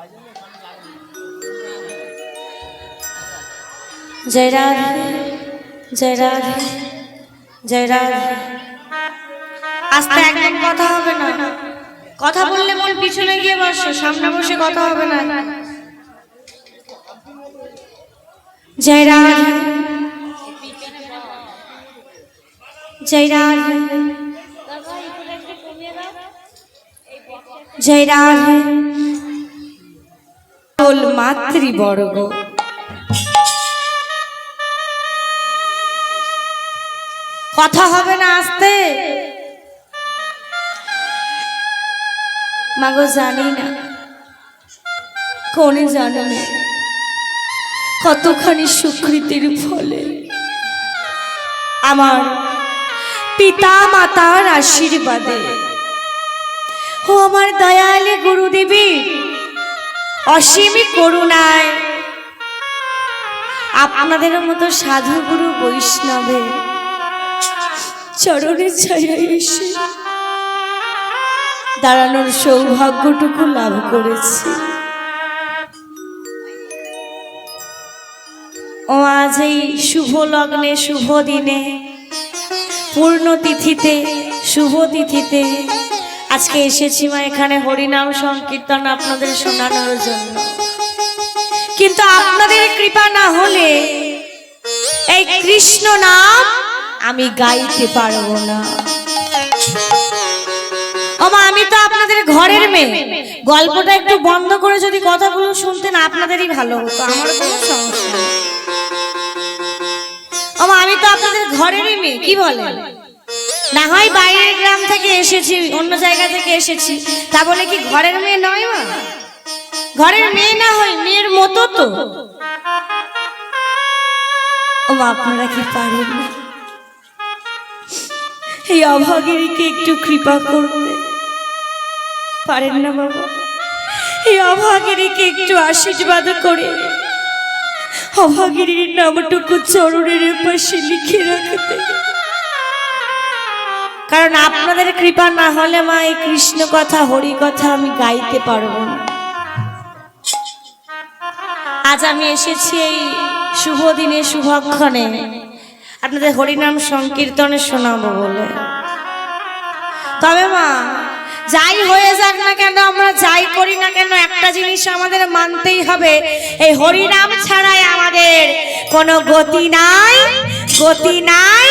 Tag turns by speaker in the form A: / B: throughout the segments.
A: जय राधे जय राधे जय राधे। আস্তে একদম কথা হবে না, কথা বললে মন পিছনে গিয়ে বসো, সামনে বসে কথা হবে না। जय राधे जय राधे जय राधे। मातृवर्ग কথা হবে না, আস্তে। মাগো জানি না কোনে জানে না কতখানি সুকৃতির ফলে আমার পিতা মাতার আশীর্বাদে ও আমার দয়ালে গুরুদেবী অসীম করুণায় আপনাদের মতো সাধু গুরু বৈষ্ণবে চরণে ছায়ায় এসে দাঁড়ানোর সৌভাগ্যটুকু লাভ করেছি। ও আজ এই শুভ লগ্নে, শুভ দিনে, পূর্ণ তিথিতে, শুভ তিথিতে আজকে এসেছি মা এখানে হরিনাম সংকীর্তন আপনাদের শোনানোর জন্য। কিন্তু আপনাদের কৃপা না হলে এই কৃষ্ণ নাম আমি গাইতে পারবো না। ওমা আমি তো আপনাদের ঘরের মেয়ে, গল্পটা একটু বন্ধ করে যদি কথাগুলো শুনতেন আপনাদেরই ভালো হতো, আমার কোনো সমস্যা নেই। ওমা আমি তো আপনাদের ঘরেরই মেয়ে, কি বলেন? না হয় বাইরের গ্রাম থেকে এসেছি, অন্য জায়গা থেকে এসেছি, তা বলে কি ঘরের মেয়ে নয় মা? ঘরের মেয়ে না হয় মেয়ের মতো তো। ওমা আপনারা কি পারেন না এই অভাগিনীকে একটু কৃপা করতে পারেন না বাবা? এই অভাগিনীকে একটু আশীর্বাদ করে অভাগিনীর নামটুকু চরণের পাশে লিখে রাখতে। কারণ আপনাদের কৃপা না হলে মা এই কৃষ্ণ কথা, হরি কথা আমি গাইতে পারবো না। আজ আমি এসেছি এই শুভ দিনে, শুভক্ষণে আপনাদের হরিনাম সংকীর্তনে শোনাবো বলে। তবে মা যাই হয়ে যাক না কেন, আমরা যাই করি না কেন, একটা জিনিস আমাদের মানতেই হবে, এই হরিনাম ছাড়াই আমাদের কোনো গতি নাই, গতি নাই,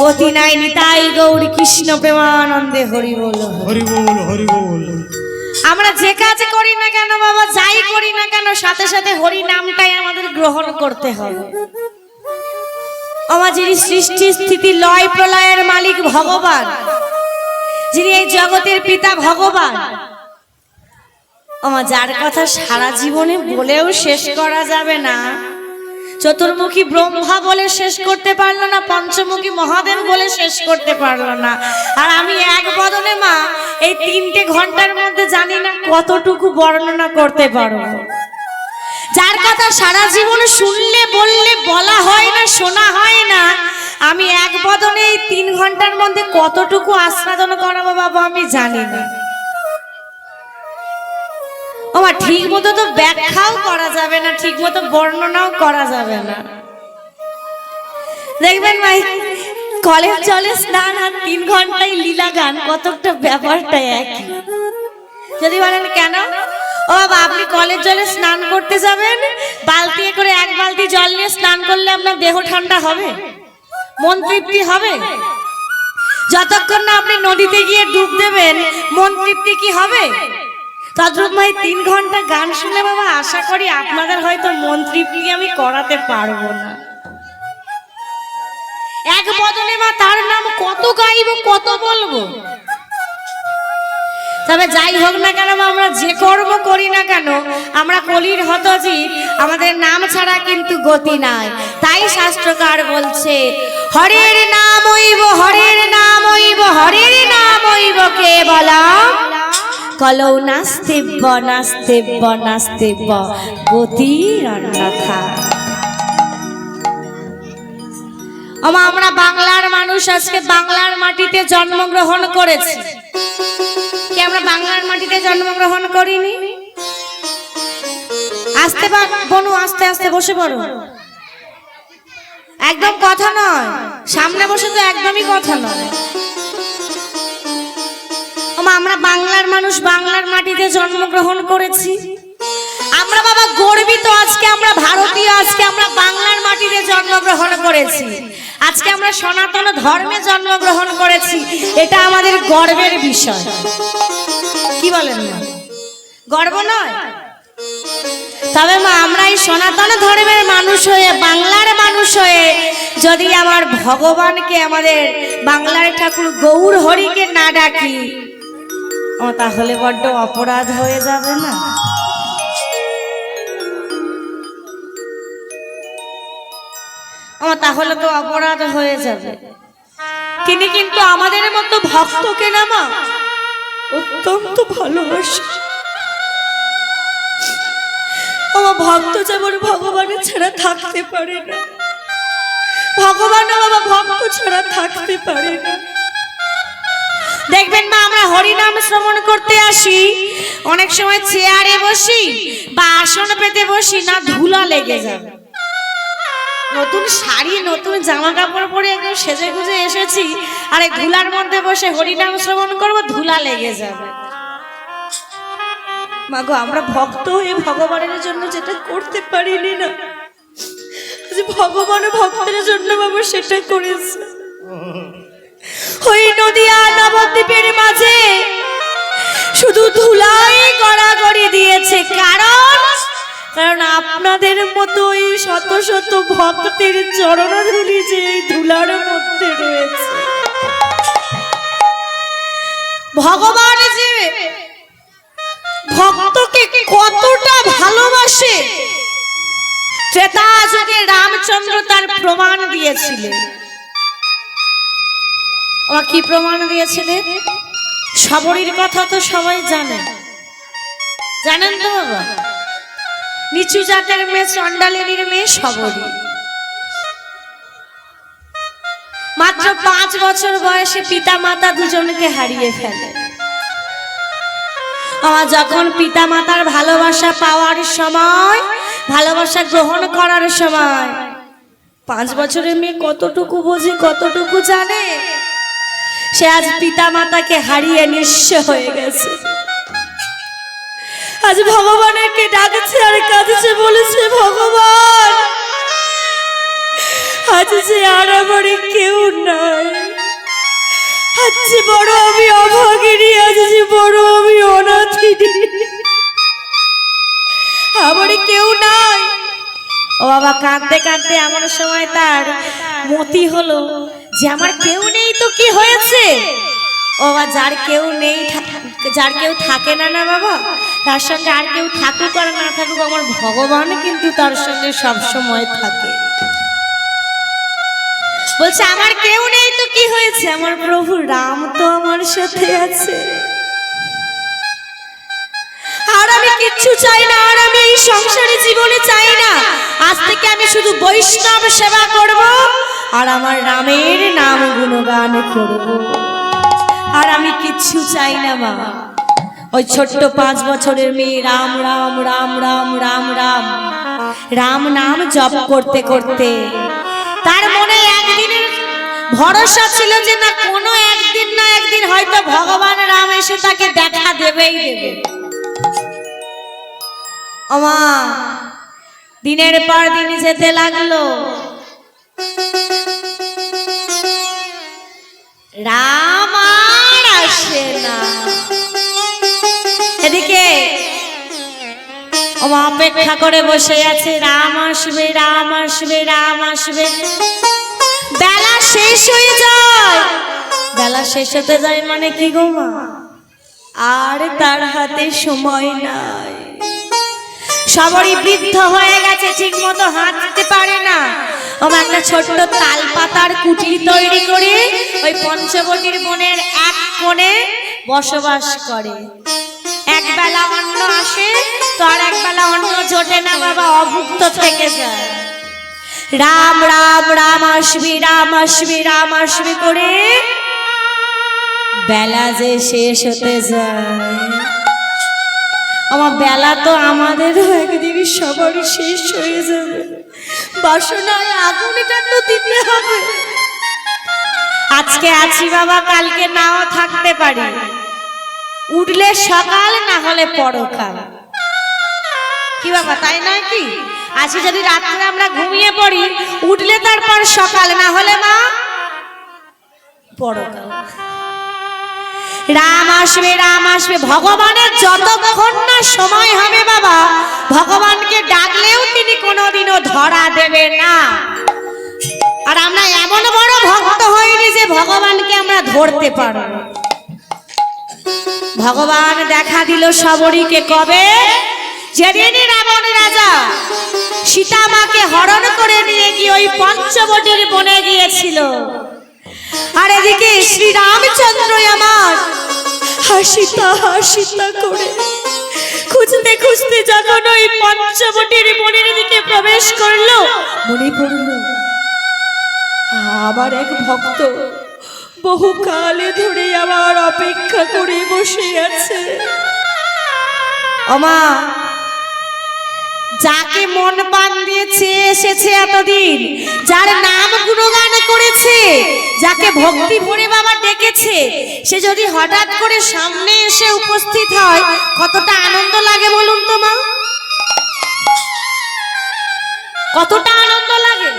A: গতি নাই। নিতাই গৌর কৃষ্ণ প্রেমানন্দে হরি বল, হরি বল, হরি বল। আমরা যে কাজ করি না কেন বাবা, যাই করি না কেন, সাথে সাথে হরি নামটাই আমাদের গ্রহণ করতে হবে। আমার যিনি সৃষ্টি স্থিতি লয় প্রলয়ের মালিক ভগবান, যিনি এই জগতের পিতা ভগবান, আমার যার কথা সারা জীবনে বলেও শেষ করা যাবে না। চতুর্মুখী ব্রহ্মা বলে শেষ করতে পারলো না, পঞ্চমুখী মহাদেব বলে শেষ করতে পারলো না, আর আমি এক বদনে মা এই 3টে ঘন্টার মধ্যে জানি না কতটুকু বর্ণনা করতে পারবো। যার কথা সারা জীবন শুনলে বললে বলা হয় না, শোনা হয় না, আমি এক বদনে এই 3 ঘন্টার মধ্যে কতটুকু আস্বাদন করাবো বাবা আমি জানি না। ওমা ঠিক মতো তো ব্যাখ্যাও করা যাবে না, ঠিক মতো বর্ণনাও করা যাবে না। দেখবেন ভাই কলের জলে স্নান আর 3 ঘন্টায় লীলা গান, কতটা ব্যাপারটা একই। যদি বলেন কেন, ও বাবা আপনি কলের জলে স্নান করতে যাবেন, বালতি করে 1 বালতি জল নিয়ে স্নান করলে আপনার দেহ ঠান্ডা হবে, মন তৃপ্তি হবে? যতক্ষণ না আপনি নদীতে গিয়ে ডুব দেবেন মন তৃপ্তি কি হবে? তদ্রূপ ভাই 3 ঘন্টা গান শুনলে বাবা আশা করি আপনাদের হয়তো মন তৃপ্তি আমি করাতে পারবো না। এক বদনে মা তার নাম কত গাইব, কত বলবো। তবে যাই হোক না কেন, আমরা যে কর্ম করি না কেন, আমরা কলির হতজীব, আমাদের নাম ছাড়া কিন্তু গতি নাই। তাই শাস্ত্রকার বলছে হরের নাম হইব, হরের নাম হইব, হরের নাম হইব কেবলম কলৌ নাস্তিব্য নাস্তিব্য নাস্তিব্য গতির অন্যথা। আমরা বাংলার মানুষ, আজকে বাংলার মাটিতে জন্মগ্রহণ করেছি। কি আমরা বাংলার মাটিতে জন্মগ্রহণ করিনি? আস্তে বনু, আস্তে আস্তে বসে পড়ো। একদম কথা নয়, সামনে বসে তো একদমই কথা নয়। আমরা বাংলার মানুষ, বাংলার মাটিতে জন্মগ্রহণ করেছি। আমরা বাবা গর্বিত, আজকে আমরা ভারতীয়, আজকে আমরা বাংলার মাটিতে জন্মগ্রহণ করেছি, আজকে আমরা সনাতন ধর্মে জন্মগ্রহণ করেছি। এটা আমাদের গর্বের বিষয়। কি বলেন না? গর্ব নয়? তবে মা, আমরা এই সনাতন ধর্মের মানুষ হয়ে, বাংলার মানুষ হয়ে যদি আমার ভগবানকে, আমাদের বাংলার ঠাকুর গৌর হরিকে না ডাকি, তাহলে বড্ড অপরাধ হয়ে যাবে না? তাহলে তো অপরাধ হয়ে যাবে। তিনি কিন্তু আমাদের মতো ভক্তকে না মা অত্যন্ত ভালোবাসে। আমার ভক্ত যেমন ভগবানের ছাড়া থাকতে পারে না, ভগবান বাবা ভক্ত ছাড়া থাকতে পারে না। দেখবেন মা, আমরা হরিনাম শ্রবণ করতে আসি, অনেক সময় চেয়ারে বসি বা আসন পেতে বসি না, ধুলা লেগে যাবে। নতুন শাড়ি, নতুন জামা কাপড় পরে একদম সেজে গুজে এসেছি, আর এই ধুলার মধ্যে বসে হরিনাম শ্রবণ করবো, ধুলা লেগে যাবে। মাগো, আমরা ভক্ত হয়ে ভগবানের জন্য যেটা করতে পারিনি না, ভগবান ভক্তের জন্য বাবা সেটা করেছে। ওই নদিয়া নবদ্বীপের মাঝে শুধু ধুলাই গড়াগড়ি দিয়েছে, কারণ আপনাদের মতো এই শত শত ভক্তের চরণধূলি যে এই ধুলার মধ্যে রয়েছে। ভগবান যে ভক্তকে কতটা ভালোবাসে, ত্রেতা যুগে রামচন্দ্র তার প্রমাণ দিয়েছিলেন। কি প্রমাণ দিয়েছিলেন? শবরীর কথা তো সবাই জানেন, জানেন তো বাবা? নিচু জাতের মেয়ে, চণ্ডালিনীর মেয়ে শবরী, মাত্র 5 বছর বয়সে পিতা মাতা দুজনকে হারিয়ে ফেলে। যখন পিতা মাতার ভালোবাসা পাওয়ার সময়, ভালোবাসা গ্রহণ করার সময়, 5 বছরের মেয়ে কতটুকু বোঝে, কতটুকু জানে, সে আজ পিতা মাতাকে হারিয়ে নিঃস্ব হয়ে গেছে। আজ ভগবানকে ডাকছে আর কাঁদছে, বলেছে ভগবান আজ যে আর আমার কেউ নাই, আজ যে বড় আমি অভাগিনী, আজ যে বড় আমি অনাথিনী, আমার কেউ নাই। ও বাবা, কাঁদতে কাঁদতে এমন সময় তার মতি হলো যে আমার কেউ নেই তো কি হয়েছে। ও বাবা, যার কেউ নেই, যার কেউ থাকে না না বাবা, তার সঙ্গে আর কেউ থাকুক আর না থাকুক, আমার ভগবান কিন্তু তার সঙ্গে সব সময় থাকে। বলছে আমার কেউ নেই তো কি হয়েছে, আমার প্রভু রাম তো আমার সাথে আছে। আর আমি কিচ্ছু চাই না, আর আমি এই সংসারে জীবনে চাই না। আজ থেকে আমি শুধু বৈষ্ণব সেবা করব আর আমার রামের নাম গুণগান করব, আর আমি কিচ্ছু চাই না বাবা। ওই ছোট্ট 5 বছরের মেয়ে রাম রাম রাম রাম রাম রাম রাম নাম জপ করতে করতে তার মনে একদিনের ভরসা ছিল যে না, কোনো একদিন না একদিন হয়তো ভগবান রাম এসে তাকে দেখা দেবেই দেবে। ওমা, দিনের পর দিন যেতে লাগলো, রাম আর আসে না। এদিকে ওমা অপেক্ষা করে বসে আছে, রাম আসবে, রাম আসবে, রাম আসবে। বেলা শেষ হয়ে যায়। বেলা শেষ হতে যায় মানে কি গো মা? আর তার হাতে সময় নাই। সবারই বৃদ্ধ হয়ে গেছে, ঠিক মতো হাঁটতে পারে না। ওমা একটা ছোট্ট তাল পাতার কুটির তৈরি করে ওই পঞ্চবটির বনের এক কোণে বসবাস করে। এক বেলা অন্ন আসে তো আর এক বেলা অন্ন জোটে না বাবা, অভুক্ত থেকে যায়। রাম রাম রাম আসবি, রাম আসবি, রাম আসবি করে বেলা যে শেষ হতে যায়, আমার বেলা তো আমাদেরও একদিন সবারই শেষ হয়ে যাবে, বাসনায় আগুনটা তো দিতে হবে। আজকে আছি বাবা, কালকে নাও থাকতে পারি, উঠলে সকাল না হলে পরকাল। কি বাবা, তাই নয় কি? আজকে যদি রাত্রে আমরা ঘুমিয়ে পড়ি, উঠলে তারপর সকাল, না হলে মা পরকাল। রাম আসবে, রাম আসবে, ভগবানের যতক্ষণ না সময় হবে বাবা, ভগবানকে ডাকলেও তিনি কোনোদিনও ধরা দেবে না। আর আমরা এমন বড় ভক্ত হইনি যে ভগবানকে আমরা ধরতে পারব। ভগবান দেখা দিল শবরীকে কবে? যেদিন রাবণ রাজা সীতা মাকে হরণ করে নিয়ে গিয়ে ওই পঞ্চবটির বনে গিয়েছিল। আর এদিকে শ্রী রামচন্দ্র আমার হাসিতা হাসিতা করে খুঁজতে খুঁজতে যখন ওই পঞ্চবটির বনের দিকে প্রবেশ করলো, মনে পড়ল আমার এক ভক্ত বহুকালে ধরে আমার অপেক্ষা করে বসে আছে। আমা, যাকে মন প্রাণ দিয়ে চেয়ে এসেছে এতদিন, যার নাম গুণগান করেছে, যাকে ভক্তি ভরে বাবা ডেকেছে, সে যদি হঠাৎ করে সামনে এসে উপস্থিত হয়, কতটা আনন্দ লাগে বলুন তো মা? কতটা আনন্দ লাগে।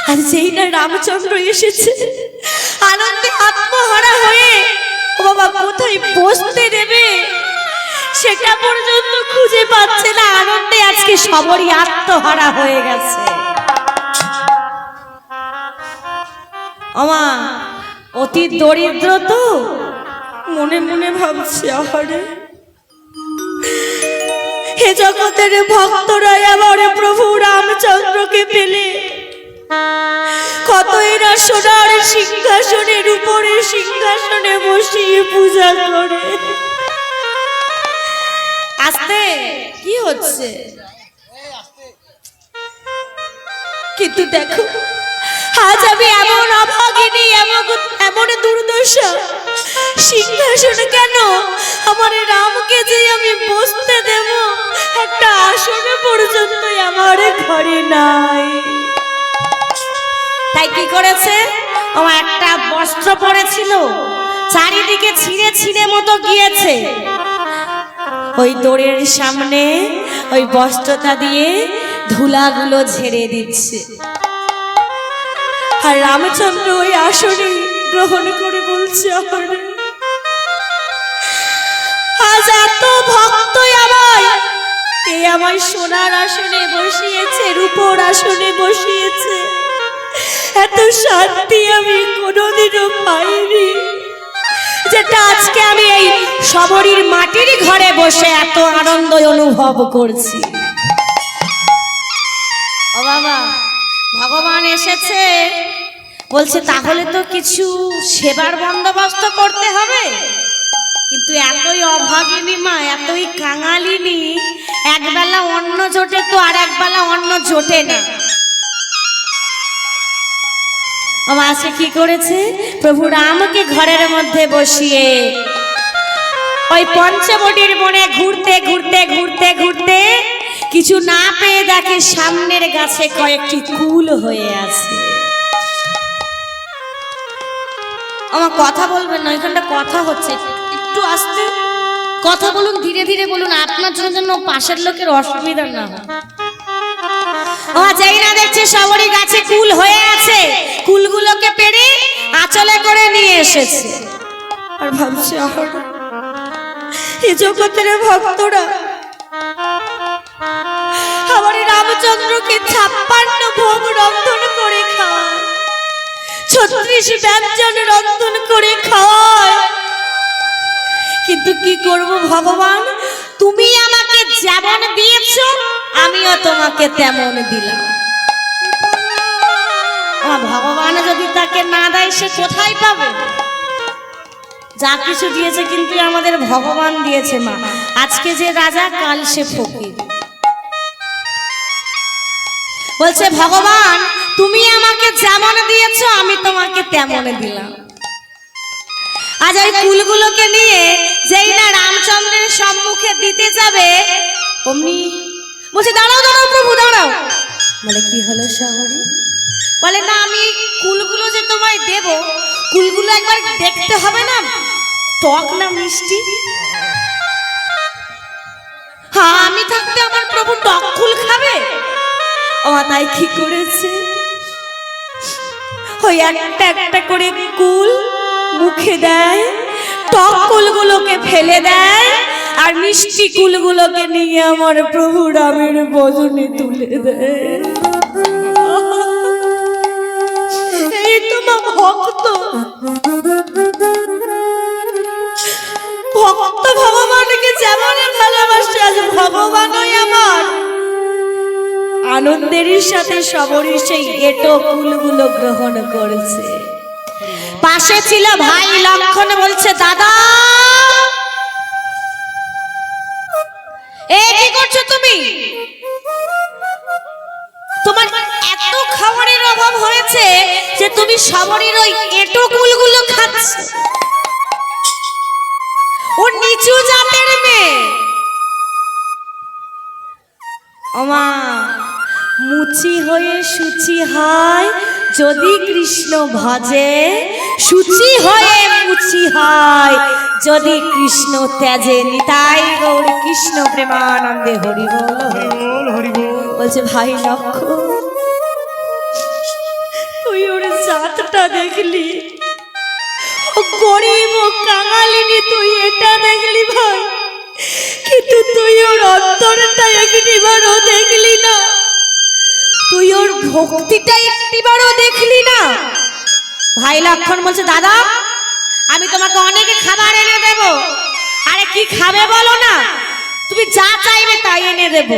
A: আর যেই না রামচন্দ্র এসেছে, আনন্দে আত্মহারা হয়ে ও বাবা কোথায় বসতে দেবে সেটা পর্যন্ত খুঁজে পাচ্ছে না। আনন্দে আজকে সবরই আত্মহারা হয়ে গেছে। আমা অতি দরিদ্র তো, মনে মনে ভাবছি আহারে হে জগতের ভক্তরা আবার প্রভু রামচন্দ্রকে পেলে কত এরা সোনার সিংহাসনের উপরে সিংহাসনে বসিয়ে পূজা করে। আস্তে কি হচ্ছে? কিন্তু দেখো আজ আমি এমন অভাগিনী, এমন দুর্দশা, সিংহাসন কেন আমার রামকে যে আমি বসতে দেব, একটা আসনে পর্যন্ত আমার ঘরে নাই। তাই কি করেছে, আমার একটা বস্ত্র পরেছিল, চারিদিকে ছিঁড়ে ছিঁড়ে মতো গিয়েছে, ওই দোরের সামনে ওই বস্ত্রটা দিয়ে ধুলাগুলো ঝেড়ে দিচ্ছে। আর রামচন্দ্র ওই আসনে গ্রহণ করে বলছে, আজ এত ভক্ত আমায় সোনার আসনে বসিয়েছে, রূপোর আসনে বসিয়েছে, এত শান্তি আমি কোনোদিনও পাইনি, যেটা আজকে আমি এই শবরীর মাটির ঘরে বসে এত আনন্দ অনুভব করছি। ও বাবা, ভগবান এসেছে বলছে তাহলে তো কিছু সেবার বন্দোবস্ত করতে হবে। কিন্তু এতই অভাগিনী মা, এতই কাঙালিনী, একবেলা অন্ন জোটে তো আর একবেলা অন্ন জোটে না। আমার সে কি করেছে, প্রভু রামকে ঘরের মধ্যে বসিয়ে ওই পঞ্চবটির বনে ঘুরতে ঘুরতে ঘুরতে ঘুরতে কিছু না পেয়ে দেখে সামনের গাছে কয়েকটি কুল হয়ে আছে। আমার কথা বলবেন না, এখানটা কথা হচ্ছে, একটু আস্তে কথা বলুন, ধীরে ধীরে বলুন, আপনার জন্য পাশের লোকের অসুবিধা না হয়। আমার যাই না দেখছে সবরই গাছে কুল হয়ে আছে, কুলগুলোকে পেরে আঁচলে করে নিয়ে এসেছে। আর ভাবছে এই জগতের ভক্তরা আমার রামচন্দ্রকে 56 ভোগ রন্ধন করে খাওয়ায়, 36 ব্যঞ্জন রন্ধন করে খাওয়ায়, কিন্তু কি করব ভগবান, তুমি আমাকে যেমন দিয়েছো আমিও তোমাকে তেমন দিলাম। আমার ভগবান যদি তাকে না দেয় সে কোথায় পাবে? যা কিছু দিয়েছে কিন্তু আমাদের ভগবান দিয়েছে মা। আজকে যে রাজা, কাল সে ফকির। বলছে ভগবান তুমি আমাকে যেমন দিয়েছো আমি তোমাকে তেমন দিলাম। আজ ওই কুলগুলোকে নিয়ে যেই না রামচন্দ্রের সম্মুখে দিতে যাবে অমনি বলছে দাঁড়াও দাঁড়াও প্রভু দাঁড়াও। বলে কি হলো শহরে? বলে না আমি কুলগুলো যে তোমায় দেব কুলগুলো একবার দেখতে হবে না টক না মিষ্টি? হ্যাঁ আমি থাকতে আমার প্রভু টক কুল খাবে? ও তাই কি করেছে ওই একটা একটা করে কুল মুখে দেয়, টক কুলগুলোকে ফেলে দেয় আর মিষ্টি কুলগুলোকে নিয়ে আমার প্রভু রামের বদনে তুলে দেয়। এই তোমার ভক্ত ভক্ত ভগবানকে যেমন ভালোবাসে আজ ভগবানই আমার আনন্দের সাথে সবরই সেই এটো কুলগুলো গ্রহণ করেছে। পাশে ছিল ভাই লক্ষণ, বলছে দাদা এ কি করছো তুমি? তোমার এত খাবারের অভাব হয়েছে যে তুমি সবরীর ওই এটো কুলগুলো খাচ্ছ। ও নিচু জাতের মেয়ে। ওমা মুচি হয়ে সুচি হয় যদি কৃষ্ণ ভজে, সুচি হয়ে মুচি হয় যদি কৃষ্ণ ত্যাজে। নিতাই গৌর কৃষ্ণ প্রেমানন্দে হরি বল হরি বল। বলছে ভাই লক্ষণ তুই ওর জাতটা দেখলি, ও গরিব ও কাঙালিনী তুই এটা দেখলি ভাই, কিন্তু তুই ওর অন্তরটা একটিবারও দেখলি না, তুই ওর ভক্তিটা একটিবারও দেখলি না। ভাই লক্ষণ বলছে দাদা আমি তোমাকে অনেক খাবার এনে দেব। আরে কি খাবে বলো না, তুমি যা চাইবে তাই এনে দেব,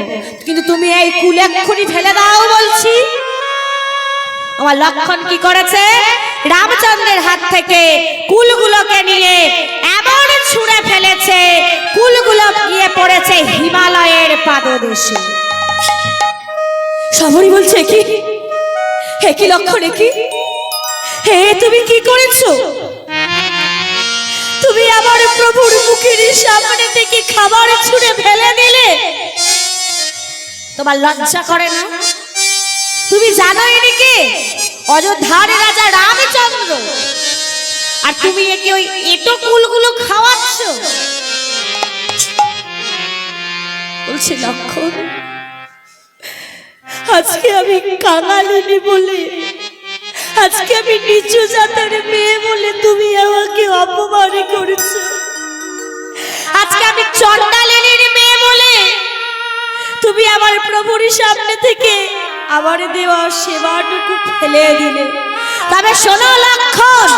A: কিন্তু তুমি এই কুল এক্ষুনি ফেলে দাও বলছি। আমার লক্ষণ কি করেছে, রামচন্দ্রের হাত থেকে কুলগুলোকে নিয়ে এমন ছুঁড়ে ফেলেছে কুলগুলো গিয়ে পড়েছে হিমালয়ের পাদদেশে। সবরী বলছে কি হে কি লক্ষণ, কি হে তুমি কি করেছো? তুমি আমার প্রভুর মুখের সামনে থেকে খাবার ছুঁড়ে ফেলে দিলে, তোমার লজ্জা করে না? তুমি জানো ইনি কে? অযোধ্যার রাজা রামচন্দ্র, আর তুমি একে ওই এটো কুলগুলো খাওয়াচ্ছ। বলছে লক্ষণ আজকে আমি কাঙালিনী বলে, আজকে আমি নিচু জাতের মেয়ে বলে তুমি আমাকে অপমান করেছো। আজকে আমি চন্ডালিনীর মেয়ে বলে তুমি আমার প্রভুর সামনে থেকে আমার দেওয়া সেবাটুকু ফেলে দিলে। তবে শোনো লক্ষণ,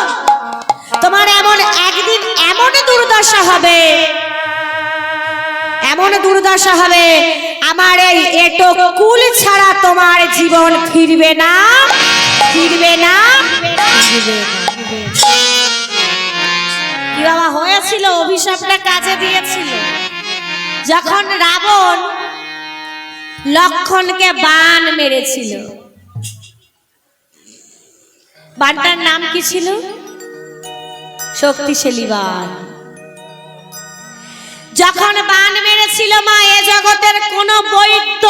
A: তোমার এমন একদিন এমন দুর্দশা হবে, এমন দুর্দশা হবে আমার এই এটো কুল ছাড়া তোমার জীবন ফিরবে না, ফিরবে না, ফিরবে না। কি বাবা হয়েছিল, অভিশাপটা কাজে দিয়েছিল। যখন রাবণ লক্ষণকে বাণ মেরেছিল, বাণটার নাম কি ছিল? শক্তিশালী বাণ। যখন বাণ মেরেছিল মা, এ জগতের কোন বৈদ্য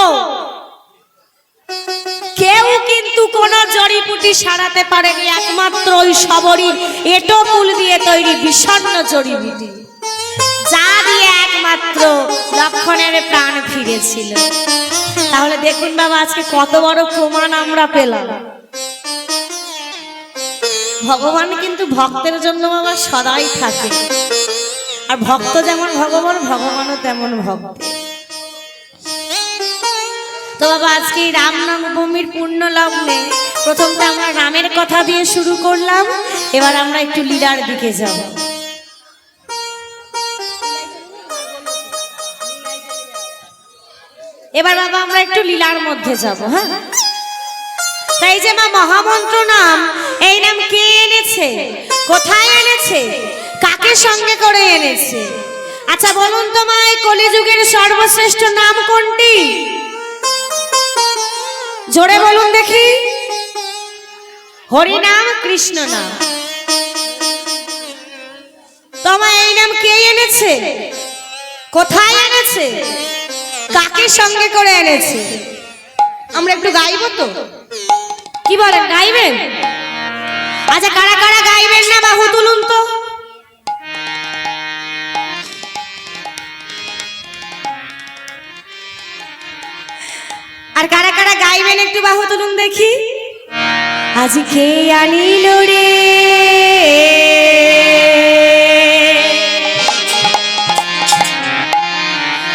A: কেউ কিন্তু কোন জড়িবুটি সারাতে পারেনি, একমাত্র ওই সবরীর এটো কুল দিয়ে তৈরি বিষণ্ণ জড়িবুটি, যা দিয়ে একমাত্র লক্ষণের প্রাণ ফিরেছিল। তাহলে দেখুন বাবা আজকে কত বড় প্রমাণ আমরা পেলাম। ভগবান কিন্তু ভক্তের জন্য বাবা সদাই থাকে, আর ভক্ত যেমন ভগবান, ভগবানও তেমন ভক্ত। তো বাবা আজকে রামনবমীর পূর্ণ লগ্নে প্রথমটা আমরা রামের কথা দিয়ে শুরু করলাম, এবার আমরা একটু লীলার দিকে যাব। এবার বাবা আমরা একটু লীলার মধ্যে যাব। হ্যাঁ, তাই যে মা মহামন্ত্র নাম, এই নাম কে এনেছে, কোথায় এনেছে, কাকে সঙ্গে করে এনেছে? আচ্ছা বলুন তো মা, এই কলিযুগের সর্বশ্রেষ্ঠ নাম কোনটি? জোরে বলুন দেখি। হরি নাম, কৃষ্ণ নাম। তোমার এই নাম কে এনেছে, কোথায় এনেছে, কাকে সঙ্গে করে এনেছে? আমরা একটু গাইবো তো, কি বলেন, গাইবেন? আচ্ছা, কারা কারা গাইবেন না বাহু তুলুন তো। আর কারা কারা গাইবেন একটু বাহু তুলুন দেখি। আজ কে আনিল রে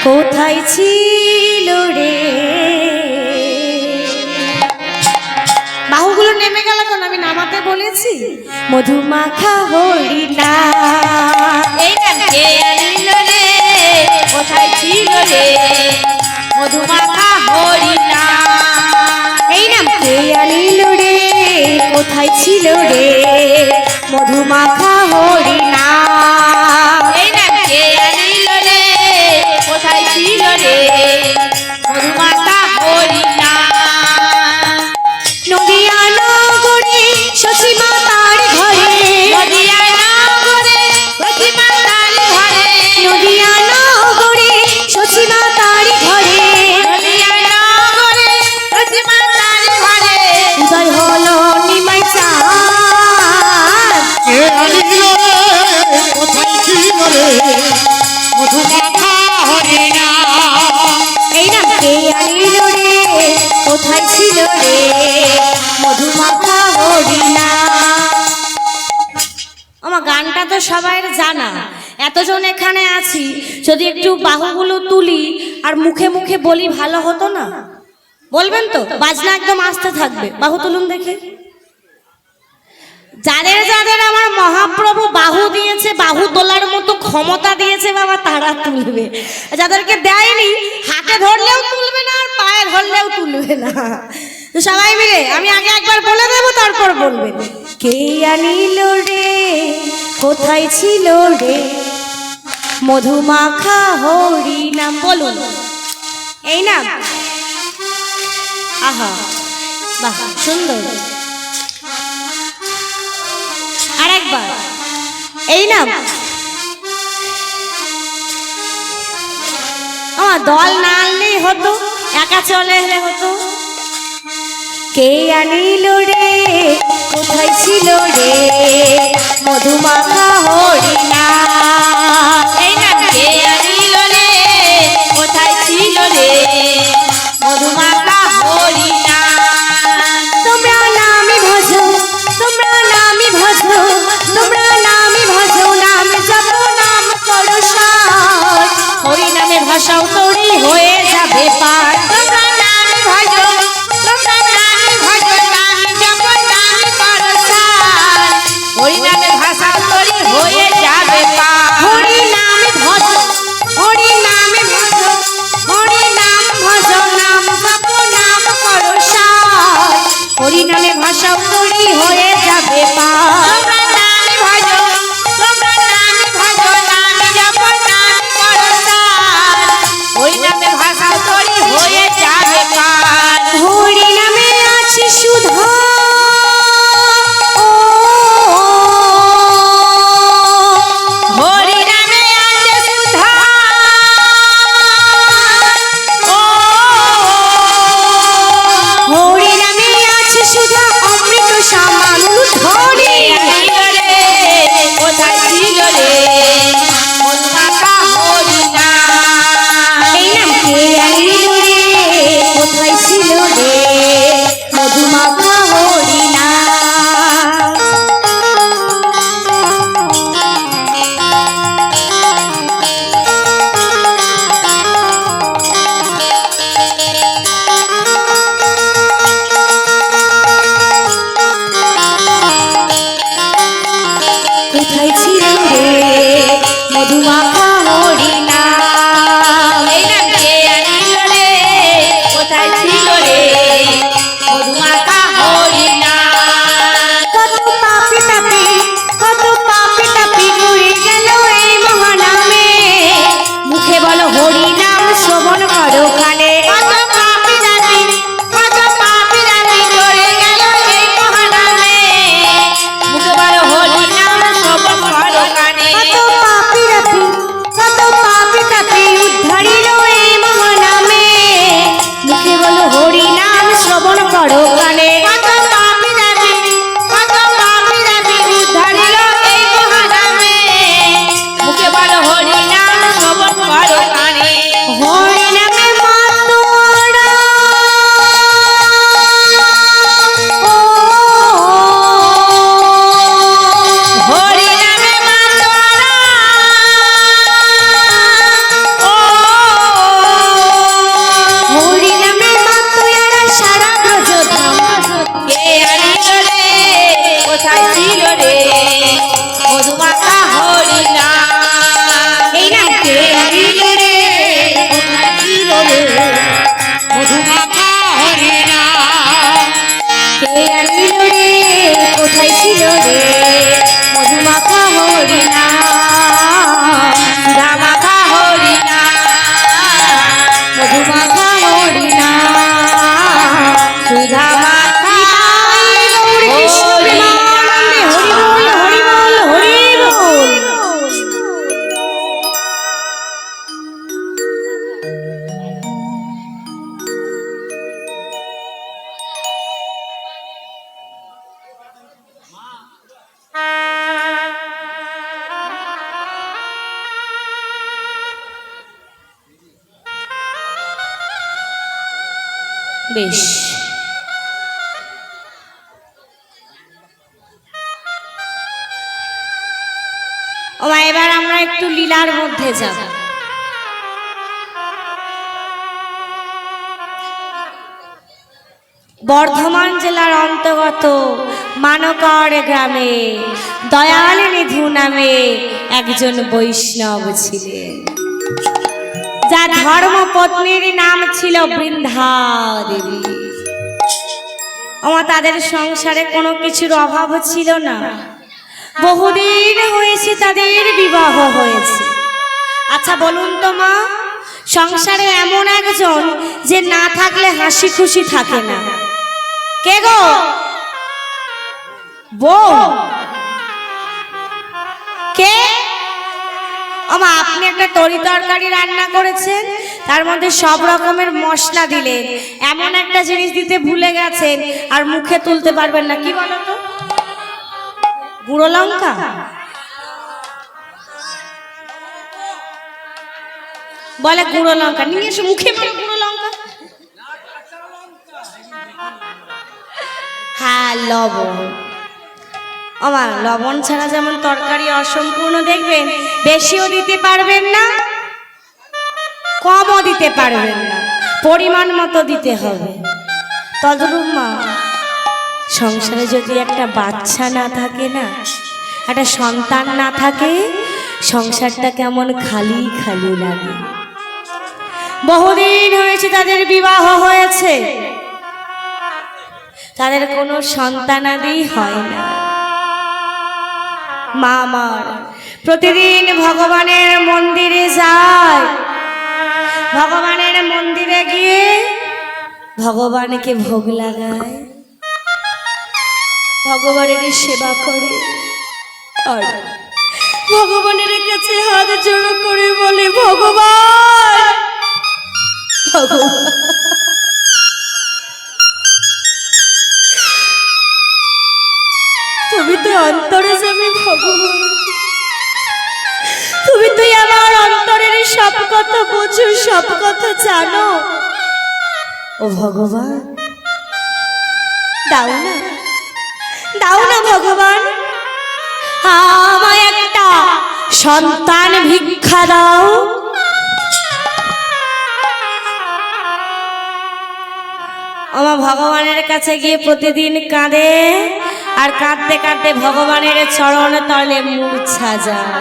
A: কোথায় ছিল রে। বাহুগুলো নেমে গেল কেন? আমি নামাতে বলেছি। মধুমাখা হরিণা,
B: এই নাম কে আনিল রে কোথায় ছিল রে মধুমাখা হরিণা।
A: এই নাম কে আনিল রে কোথায় ছিল রে মধুমাখা হরিণা।
B: এই নাম কে আনিল রে কোথায় ছিল রে মধুমাখা হরিণা।
A: নদিয়া নগরে শশী মাতার ঘরে,
B: নদিয়া নগরে শশী মাতার ঘরে,
A: নদিয়া নগরে শশী মাতার ঘরে,
B: নদিয়া নগরে শশী মাতার ঘরে।
A: উদয় হলো নিমাই চাঁদ।
C: কে আনিল রে কোথায় ছিল রে মধুমাখা হরিণা।
A: এই নাম কে আনিল রে কোথায় ছিল রে মধুমাখা হরিণা। আমার গানটা তো সবাই জানা, এতজন এখানে আছি, যদি একটু বাহুগুলো তুলি আর মুখে মুখে বলি ভালো হতো না? বলবেন তো? বাজনা একদম আস্তে থাকবে, বাহু তুলুন দেখে। যাদের যাদের আমার মহাপ্রভু বাহু দিয়েছে, বাহু তোলার মতো ক্ষমতা দিয়েছে বাবা, তারা তুলবে। যাদেরকে দেয়নি, হাতে ধরলেও তুলবে না আর পায়ে ধরলেও তুলবে না। তো সবাই মিলে আমি আগে একবার বলে দেবো, তারপর বলবেন। কে আনিল রে কোথায় ছিল রে মধুমাখা হরিনাম। বলুন এই নাম। আহা, বাহ, সুন্দর। আরেকবার এই নাম। আমার দল না আনলেই হতো, একা চলে এলে হতো। কে আনিল রে কোথায় ছিল রে মধুমাখা হরিণা।
B: এই নাম কে আনিল রে কোথায় ছিল রে মধুমাখা হরিণা।
A: তোমরা নামি ভজো, তোমরা নামি ভজো, তোমরা নামি ভজো, নাম জপো, নাম করো সার, হরি নামে ভাষাও তরি হয়ে যাবে পার।
B: তোমরা নাম ভজো, তোমরা নাম ভজো, নাম জপো, নাম করো সার, হরি নামে ভাষা তরি হয়ে যাবে পার।
A: হরি নামে ভজো, হরি নামে ভজো, হরি নাম ভজো, নাম জপো, নাম করো সার, হরি নামে ভাষাও তরি হয়ে যাবে পার।
B: তোমরা নাম ভজো, তোমরা নাম ভজো, নাম জপো, নাম করো সার, হরি নামে ভাষা তরি হয়ে
A: বেশ, ও মা, এবার আমরা একটু লীলার মধ্যে যাব। বর্ধমান জেলার অন্তর্গত মানকর গ্রামে দয়াল নিধু নামে একজন বৈষ্ণব ছিলেন, যার ধর্মপত্নীর নাম ছিল বৃন্দা দেবী। আমার তাদের সংসারে কোনো কিছুর অভাব ছিল না, বহুদিন হয়েছে তাদের বিবাহ হয়েছে। আচ্ছা বলুন তো মা, সংসারে এমন একজন যে না থাকলে হাসি খুশি থাকে না, কে গো? বউ। কে? আমা, আপনি একটা তরি তরকারি রান্না করেছেন, তার মধ্যে সব রকমের মশলা দিলেন, এমন একটা জিনিস দিতে ভুলে গেছেন আর মুখে তুলতে পারবেন না, কি বলো তো? গুঁড়ো লঙ্কা। বলে গুঁড়ো লঙ্কা নিয়ে এসে মুখে মারো, গুঁড়ো লঙ্কা। হ্যাঁ, লবণ। আমার লবণ ছাড়া যেমন তরকারি অসম্পূর্ণ, দেখবেন বেশিও দিতে পারবেন না, কমও দিতে পারবেন না, পরিমাণ মতো দিতে হবে। তদ্রূপ মা, সংসারে যদি একটা বাচ্চা না থাকে না, একটা সন্তান না থাকে, সংসারটা কেমন খালি খালি লাগে। বহুদিন হয়েছে তাদের বিবাহ হয়েছে, তাদের কোনো সন্তানাদি হয় না। মা আমার প্রতিদিন ভগবানের মন্দিরে যায়, ভগবানের মন্দিরে গিয়ে ভগবানকে ভোগ লাগায়, ভগবানের সেবা করে, আর ভগবানের কাছে হাত জোড়ো করে বলে, ভগবান, ভগবান, তুমি তো অন্তরে যাবে ভগবান, তুমি তুই আমার অন্তরের সব কথা বোঝো, সব কথা জানো। ও ভগবান, দাও না, দাও না ভগবান, আমায় একটা সন্তান ভিক্ষা দাও। আমার ভগবানের কাছে গিয়ে প্রতিদিন কাঁদে, আর কাঁদতে কাঁদতে ভগবানের চরণ তলে মূর্ছা যায়।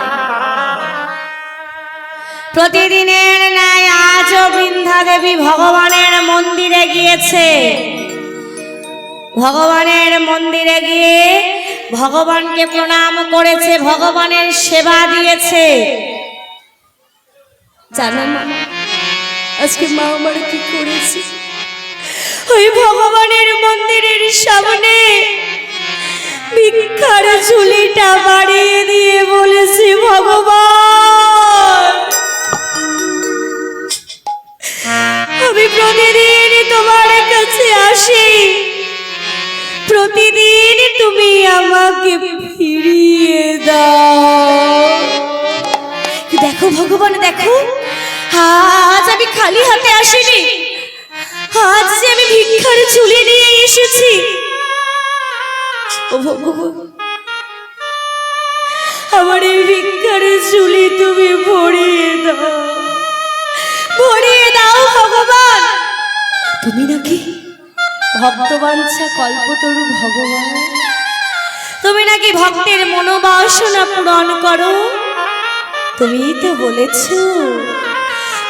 A: প্রতিদিনের ন্যায় আজও বৃন্দা দেবী ভগবানের মন্দিরে গিয়েছে, ভগবানের মন্দিরে গিয়ে ভগবানকে প্রণাম করেছে, ভগবানের সেবা দিয়েছে। জানো না আজকে মা আমার কি করেছে? ওই ভগবানের মন্দিরের সামনে ভিক্ষার ঝুলিটা বাড়িয়ে দিয়ে বলেছে, ভগবান, আমি প্রতিদিন তোমার কাছে আসি, প্রতিদিন তুমি আমাকে ফিরিয়ে দাও। দেখো ভগবান, দেখো, আজ আমি খালি হাতে আসিনি, আজ যে আমি ভিক্ষার ঝুলি নিয়ে এসেছি। ও ভগবান, আমার এই ভিক্ষার ঝুলি তুমি ভরিয়ে দাও, ভরিয়ে দাও ভগবান। তুমি নাকি ভক্তবাঞ্ছা কল্পতরু ভগবান, তুমি নাকি ভক্তের মনোবাসনা পূরণ করো। তুমি তো বলেছো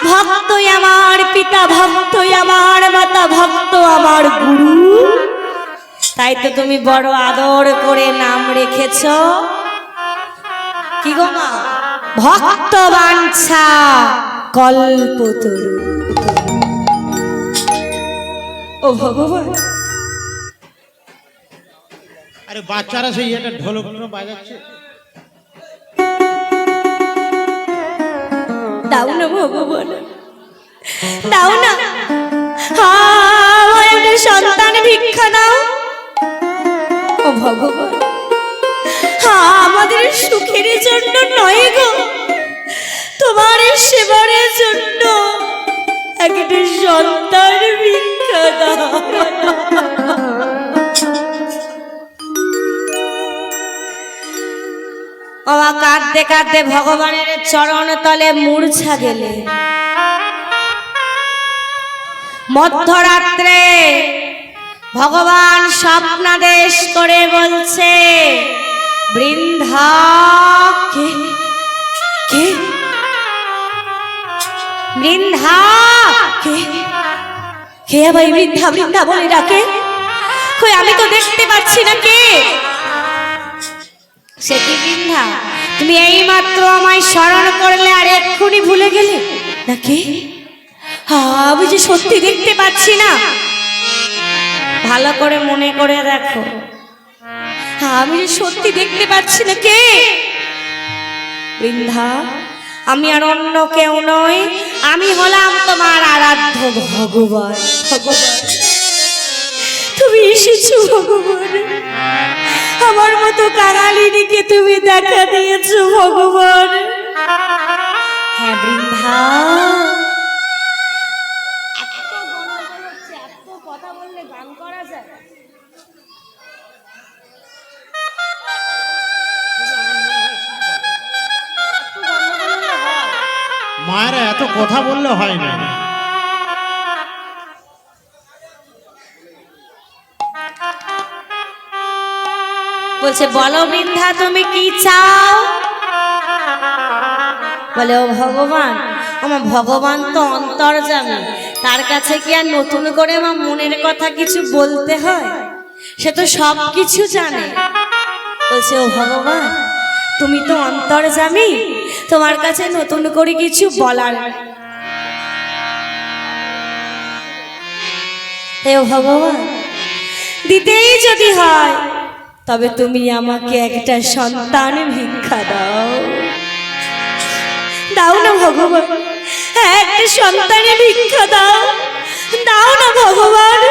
A: ভক্তই আমার পিতা, ভক্তই আমার মাতা, ভক্ত আমার গুরু, তাই তো তুমি বড় আদর করে নাম রেখেছ কি গো মা? ভক্তবাঞ্ছা কল্পতরু। ও ভগবান,
C: আরে বাচ্চারা সেই একটা ঢোলক বাজাচ্ছে,
A: দাও না ভগবান, দাও না, আমার একটা সন্তান ভিক্ষা দাও। ও ভগবান, আমাদের সুখের জন্য নয় গো, তোমার সেবার জন্য একটা সন্তান ভিক্ষা ভিক্ষা দাও। বাবা কাঁদতে কাঁদতে ভগবানের চরণ তলে মূর্ছা গেলে। মধ্যরাত্রে ভগবান স্বপ্নাদেশ করে বলছে, বৃন্দা। কে কে বৃন্দা? কে কে ভাই? বৃন্দা বৃন্দা বলে ডাকে। কই আমি তো দেখতে পাচ্ছি না কে। সে কি বৃন্দা? তুমি এই মাত্র আমায় স্মরণ করলে আর এক্ষুনি ভুলে গেলে নাকি? আমি যে সত্যি দেখতে পাচ্ছি না। ভালো করে মনে করে দেখো, আমি যে সত্যি দেখতে পাচ্ছি না। কে? বৃন্দা, আমি আর অন্য কেউ নই, আমি হলাম তোমার আরাধ্য ভগবান। ভগবান তুমি এসেছো ভগবান, আমার মতো কাঙালিনীকে তুমি দেখা দিয়েছো ভগবান। হ্যাঁ বৃন্দা। কথা বললে গান করা যায়?
C: মায়েরা এত কথা বললে হয় না।
A: বলছে, বলো বৃন্দা তুমি কি চাও? বলে, ও ভগবান, আমার ভগবান তো অন্তর্যামী, তার কাছে কি আর নতুন করে আমার মনের কথা কিছু বলতে হয়? সে তো সব কিছু জানে। বলছে, ও ভগবান, তুমি তো অন্তর্যামী, তোমার কাছে নতুন করে কিছু বলার। হে ভগবান, দিতেই যদি হয় তবে তুমি আমাকে একটা সন্তান ভিক্ষা দাও। দাও না ভগবান, একটা সন্তানের ভিক্ষা দাও। দাও না ভগবান,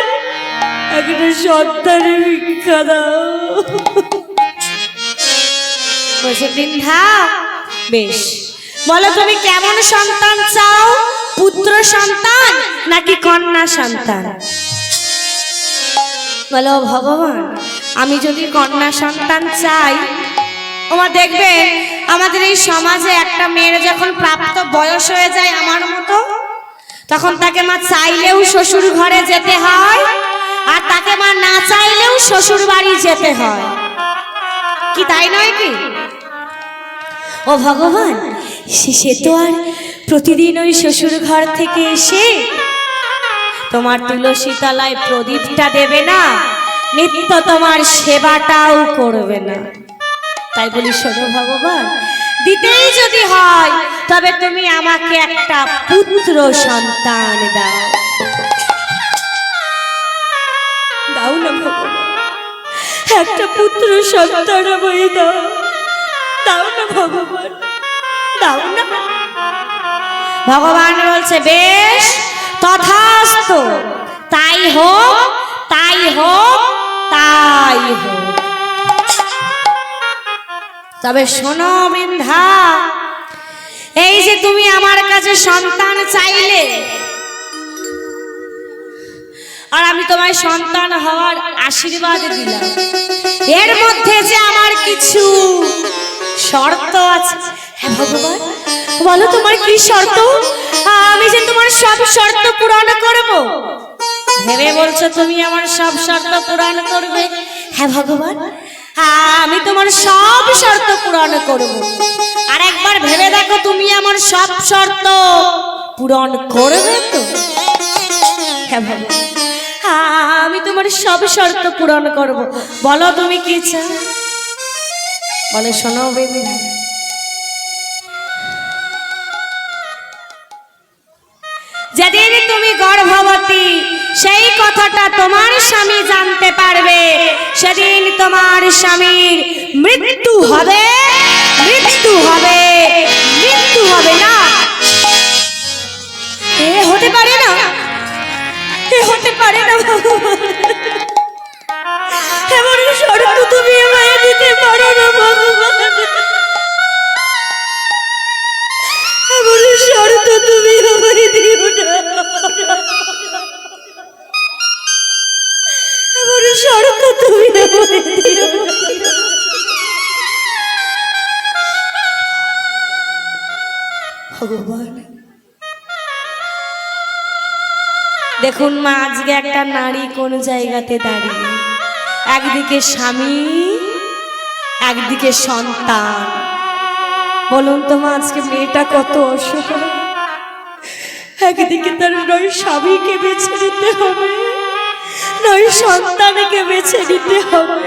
A: একটা সন্তানের ভিক্ষা দাও। বলছে, বৃন্দা বেশ, বলো তুমি কেমন সন্তান চাও? পুত্র সন্তান নাকি কন্যা সন্তান? বলো, ভগবান, আমি যদি কন্যা সন্তান চাই, ওমা দেখবে আমাদের এই সমাজে একটা মেয়ের যখন প্রাপ্ত বয়স হয়ে যায় আমার মতো, তখন তাকে মা চাইলেও শ্বশুর ঘরে যেতে হয়, আর তাকে মা না চাইলেও শ্বশুর বাড়ি যেতে হয়। কি তাই নয় কি? ও ভগবান, সে তো আর প্রতিদিন ওই শ্বশুর ঘর থেকে এসে তোমার তুলসী তলায় প্রদীপটা দেবে না, নিত্য তোমার সেবাটাও করবে না। তাই বলি, শোনো ভগবান, দিতেই যদি হয় তবে তুমি আমাকে একটা পুত্র সন্তান দাও। দাও না ভগবান, একটা পুত্র সন্তান আমায় দাও। দাও না ভগবান, দাও না। ভগবান বলছে, বেশ, তথাস্তু, তাই হোক, তাই হোক, তাই হোক। তবে শোনো বৃন্দা, এই যে তুমি আমার কাছে সন্তান চাইলে, আর আমি তোমায় সন্তান হওয়ার আশীর্বাদ দিলাম, এর মধ্যে যে আমার কিছু শর্ত আছে। হ্যাঁ ভগবান, বলো তোমার কি শর্ত? আমি যে তোমার সব শর্ত পূরণ করব। ভেবে বলছো তুমি আমার সব শর্ত পূরণ করবে? হ্যাঁ ভগবান, আমি তোমার সব শর্ত পূরণ করব। আর একবার ভেবে দেখো, তুমি আমার সব শর্ত পূরণ করবে তো? হ্যাঁ ভগবান, আমি তোমার সব শর্ত পূরণ করব। বলো তুমি কি চাও? বলে, শোনো বেবি, যেদিন তুমি গর্ভবতী সেই কথাটা তোমার স্বামী জানতে পারবে, সেদিন তোমার স্বামীর মৃত্যু হবে। মৃত্যু হবে, মৃত্যু হবে না। এ হতে পারে না, এ হতে পারে না ভগবান। এমন শর্ত তুমি আমায় দিতে পারো না ভগবান। এমন শর্ত তুমি আমায় দিও না। দেখুন মা, আজকে একটা নারী কোন জায়গাতে দাঁড়িয়ে, একদিকে স্বামী, একদিকে সন্তান। বলুন তো মা, আজকে মেয়েটা কত অসহায়। একদিকে তার নয় স্বামীকে বেছে নিতে হবে, নয় সন্তানকে বেছে নিতে হবে।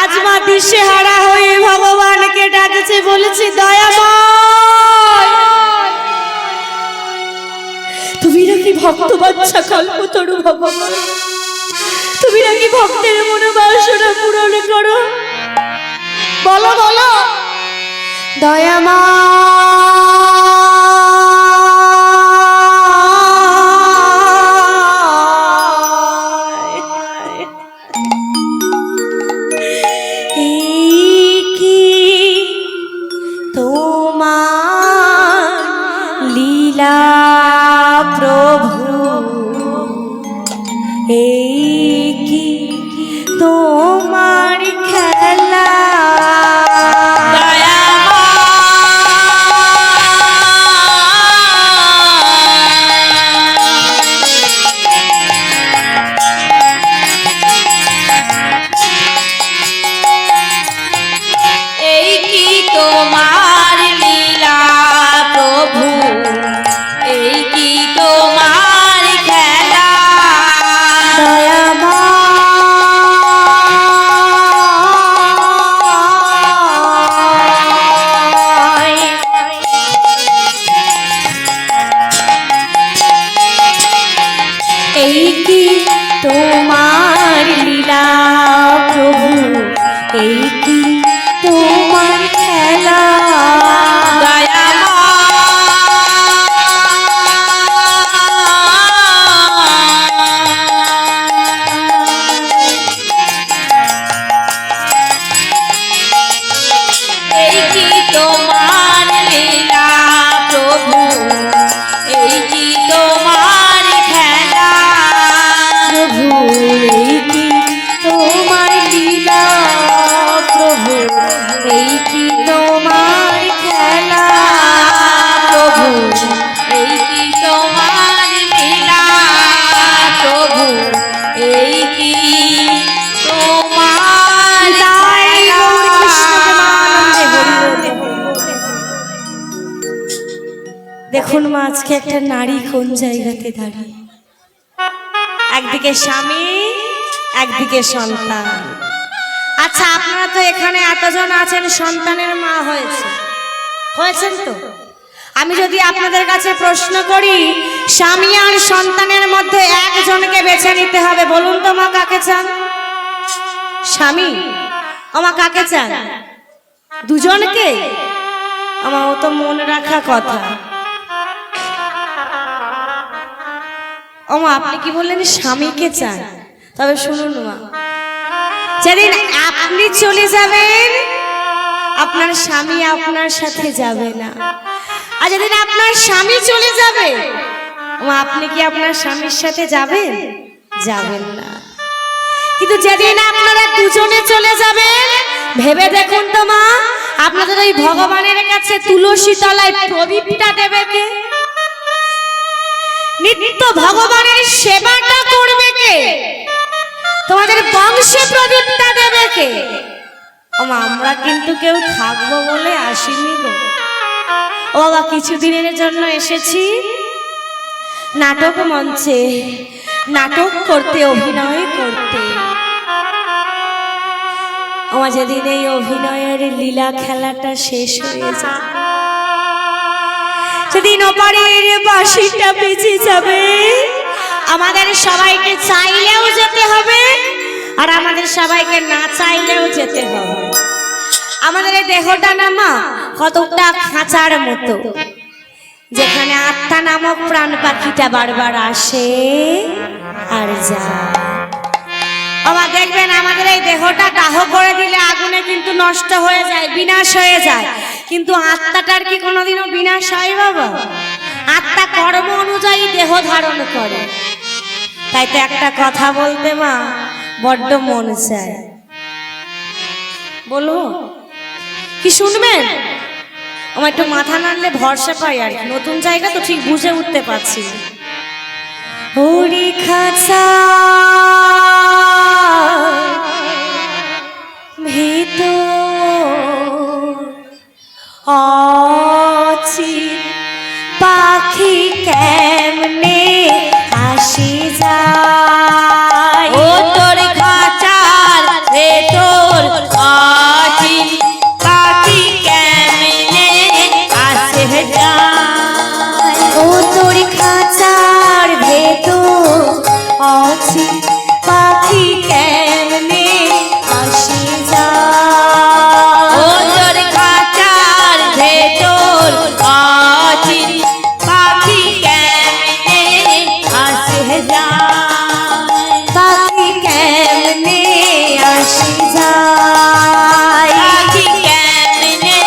A: আজ মা দিশেহারা হয়ে ভগবানকে ডাকছে, বলেছে দয়াময়, তুমি নাকি ভক্ত বাচ্চা কল্পতরু ভগবান, তুমি নাকি ভক্তের মনোবাসনা পূরণ করো। বলো বলো দয়াময়, এই কি তোমার লীলা প্রভু, এই কি তোমার খেলা।
B: এই কি তোমার লীলা প্রভু, এই কি তোমার খেলা।
A: এই কি তোমার লীলা প্রভু, এই কি তোমার খেলা।
B: এই কি তোমার লীলা প্রভু, এই কি তোমার খেলা।
A: প্রভু এই কি তোমার লীলা, প্রভু এই কি তোমার খেলা।
B: প্রভু এই কি তোমার লীলা, প্রভু এই কি তোমার
A: জয় গৌর কৃষ্ণ প্রেমানন্দে হরি বল। দেখুন মা, আজকে একটা নারী কোন জায়গাতে দাঁড়িয়ে, একদিকে স্বামী, একদিকে সন্তান। আচ্ছা, আপনারা তো এখানে এতজন আছেন, সন্তানের মা হয়েছেন তো? আমি যদি আপনাদের কাছে প্রশ্ন করি, স্বামী আর সন্তানের মধ্যে একজনকে বেছে নিতে হবে, বলুন তো মা কাকে চান? স্বামী? আমা কাকে চান? দুজনকে? আমা ও তো মনে রাখা কথা। আমা আপনি কি বললেন স্বামীকে চান? তবে শুনুন মা, যেদিন আপনি চলে যাবেন, আপনার স্বামী আপনার সাথে যাবে না। আর যেদিন আপনার স্বামী চলে যাবে, আপনি কি আপনার স্বামীর সাথে যাবেন? যাবেন না। কিন্তু যেদিন আপনারা দুজনে চলে যাবেন, ভেবে দেখুন তো মা, আপনাদের ওই ভগবানের কাছে তুলসী তলায় প্রদীপটা দেবে কে? নিত্য ভগবানের সেবাটা করবে কে? তোমাদের বংশে প্রদীপটা দেবে কে? আমরা কিন্তু কেউ থাকবো বলে আসিনি গো। ও বাবা, কিছুদিনের জন্য এসেছি নাটক মঞ্চে, নাটক করতে, অভিনয় করতে। আমার যেদিন এই অভিনয়ের লীলা খেলাটা শেষ হয়ে যায়, সেদিন ওপারের বাঁশিটা বেজে যাবে, আমাদের সবাইকে চাইলেও যেতে হবে, আর আমাদের সবাইকে না চাইলেও যেতে হবে। আমাদের এই দেহটা না মা কতটা খাঁচার মতো, যেখানে আত্মা নামক প্রাণ পাখিটা বারবার আসে আর যায়। আবার দেখবেন আমাদের এই দেহটা দাহ করে দিলে আগুনে কিন্তু নষ্ট হয়ে যায়, বিনাশ হয়ে যায়, কিন্তু আত্মাটার কি কোনোদিনও বিনাশ হয় বাবা? আত্মা কর্ম অনুযায়ী দেহ ধারণ করে। তাই তো একটা কথা বলতে মা বড্ড মন চায়। বলবো কি, শুনবেন? আমার একটু মাথা নাড়লে ভরসা পাই আর কি, নতুন জায়গা তো ঠিক বুঝে উঠতে পারছি না। হরি খাঁচা ভিতর অচিন পাখি কেমনে আসি যায়।
B: ও তোর খাঁচার ভেতর অচিন পাখি কেমনে আসে যায়।
A: ও তোর খাঁচার ভেতর অচিন পাখি কেমনে আসি যায়।
B: ও তোর খাঁচার ভেতর অচিন পাখি কেমনে আসে যায়।
A: পাখি কেমনে আসি যায়।
B: পাখি কেমনে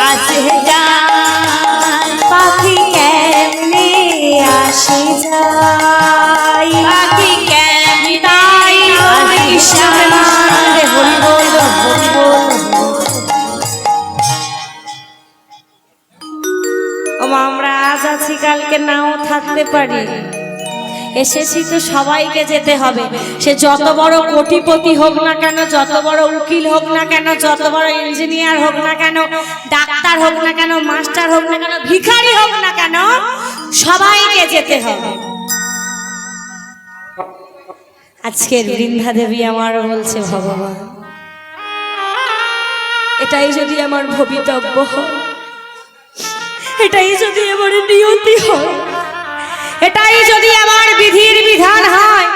B: আসে যায়।
A: পাখি কেমনে আসি যায়।
B: পাখি কেমনে
A: তাই ওই শ্যামলার হরি বল হরি বল। আমরা আজ আছি কালকে নাও থাকতে পারি, এসেছি তো সবাইকে যেতে হবে। সে যত বড় কোটিপতি হোক না কেন, যত বড় উকিল হোক না কেন, যত বড় ইঞ্জিনিয়ার হোক না কেন, ডাক্তার হোক না কেন, মাস্টার হোক না কেন, ভিখারি হোক না কেন, সবাইকে যেতে হবে। আজকের বৃন্দা দেবী আমার বলছে, ভগবান এটাই যদি আমার ভবিতব্য হয়, এটাই যদি আমার নিয়তি হয়, এটাই যদি আমার বিধির বিধান হয়,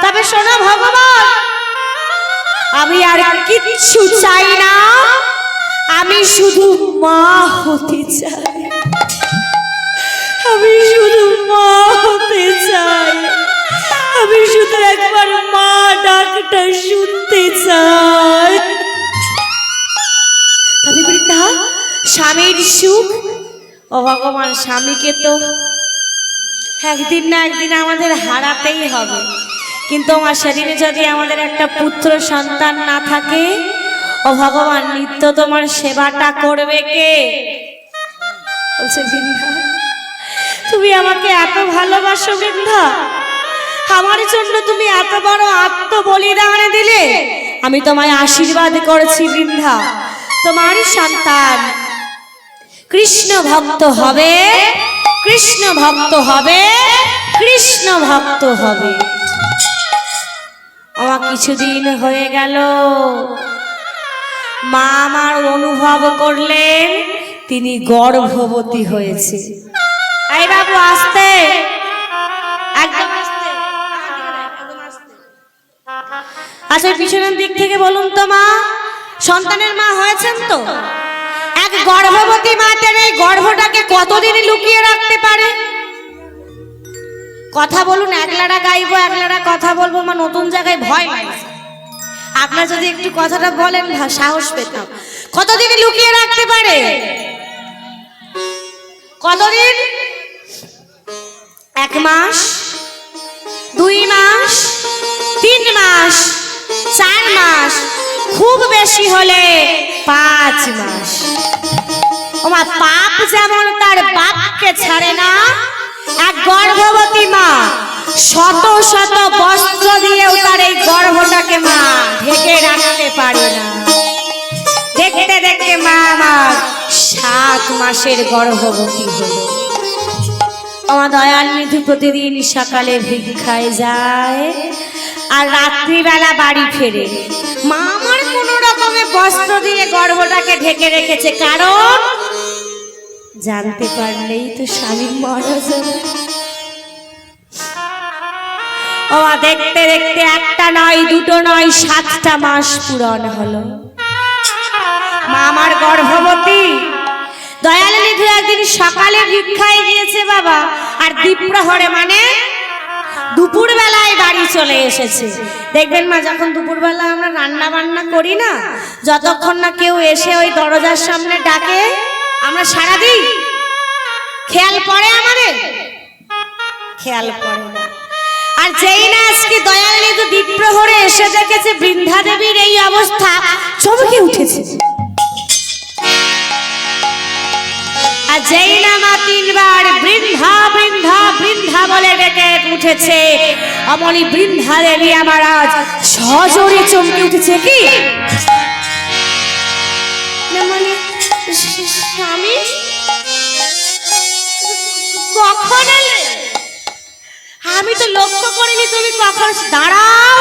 A: তবে শোনো ভগবান, আমি আর কিচ্ছু চাই না, আমি শুধু মা হতে চাই। আমি শুধু মা হতে চাই। আমি শুধু একবার মা ডাকটা শুনতে চাই। তবে বৃদ্ধা, স্বামীর সুখ, ও ভগবান, স্বামীকে তো একদিন না একদিন আমাদের হারাতেই হবে। কিন্তু আমার শরীরে যদি আমাদের একটা পুত্র সন্তান না থাকে, ও ভগবান, নিত্য তোমার সেবাটা করবে কে? বলছে, বৃন্দা তুমি আমাকে এত ভালোবাসো বৃন্দা, আমার জন্য তুমি এত বড় আত্ম বলিদান দিলে, আমি তোমায় আশীর্বাদ করছি বৃন্দা, তোমার সন্তান কৃষ্ণ ভক্ত হবে, কৃষ্ণ ভক্ত হবে, কৃষ্ণ ভক্ত হবে। আমার কিছুদিন হয়ে গেল, মা আমার অনুভব করলেন তিনি গর্ভবতী হয়েছে। এই বাবু আস্তে, একদম আস্তে, একদম আস্তে। আচ্ছা পিছনের দিক থেকে বলুন তো, মা সন্তানের মা হয়েছেন তো? এক গর্ভবতী মা তার এই গর্ভটাকে কতদিন লুকিয়ে রাখতে পারে? কথা বলুন, একলারা গাইবো, একলারা কথা বলবো, মা নতুন জায়গায় ভয় লাগছে। আপনারা যদি একটু কথাটা বলেন সাহস পেতাম। কতদিন লুকিয়ে রাখতে পারে? কতদিন? 1 মাস, 2 মাস, 3 মাস, 4 মাস, খুব বেশি হলে 5 মাস। ওমা, পাপ যেমন তার বাপকে ছাড়ে না, এক গর্ভবতী মা শত শত বস্ত্র দিয়েও তার এই গর্ভটাকে মা ঢেকে রাখতে পারে না। দেখতে দেখতে মা আমার 7 মাসের গর্ভবতী হলো। আমার দয়াল নিধু প্রতিদিন সকালে ভিক্ষায় যায় আর রাত্রিবেলা বাড়ি ফেরে। মা আমার কোনো রকমে বস্ত্র দিয়ে গর্ভটাকে ঢেকে রেখেছে, কারণ জানতে পারলেই তো স্বামী মারা যাবে। ও দেখতে দেখতে 1টা নয়, 2টো নয়, 7টা মাস পূরণ হলো। মা আমার গর্ভবতী। দয়াল নিধু একদিন সকালে ভিক্ষায় গিয়েছে বাবা, আর দ্বীপ্রহরে মানে দুপুর বেলায় বাড়ি চলে এসেছে। দেখবেন মা, যখন দুপুর বেলা আমরা রান্না বান্না করি না, যতক্ষণ না কেউ এসে ওই দরজার সামনে ডাকে, আমরা সারা দিই। খেয়াল পড়ে আমাদের? খেয়াল পড়ে না। আর যেই না আজকে দয়াল নিধু দ্বীপ্রহরে এসে দেখেছে বৃন্দা দেবীর এই অবস্থা, চমকে উঠেছে। আর যেই না মা 3 বার বৃন্ধা বৃন্ধা বৃন্ধা বলে ডেকে উঠেছে অমনি বৃদ্ধা দেবী আমার আজ সজোরে চমকে উঠেছে। কি না মানে স্বামী কখন এলে? আমি তো লক্ষ্য করিনি তুমি কখন। দাঁড়াও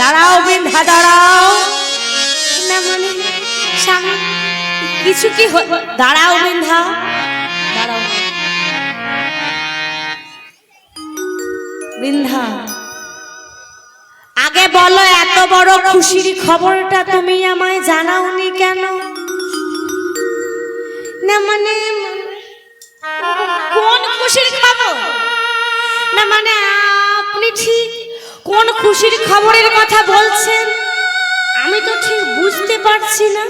A: দাঁড়াও বৃদ্ধা দাঁড়াও। না মানে স্বামী কিছু কি দাঁড়াও বৃদ্ধা দাঁড়াও। বৃদ্ধা আগে বলো এত বড় খুশির খবরটা তুমি আমায় জানাওনি কেন? না মানে কোন খুশির খবর? না মানে আপনি ঠিক কোন খুশির খবরের কথা বলছেন আমি তো ঠিক বুঝতে পারছি না।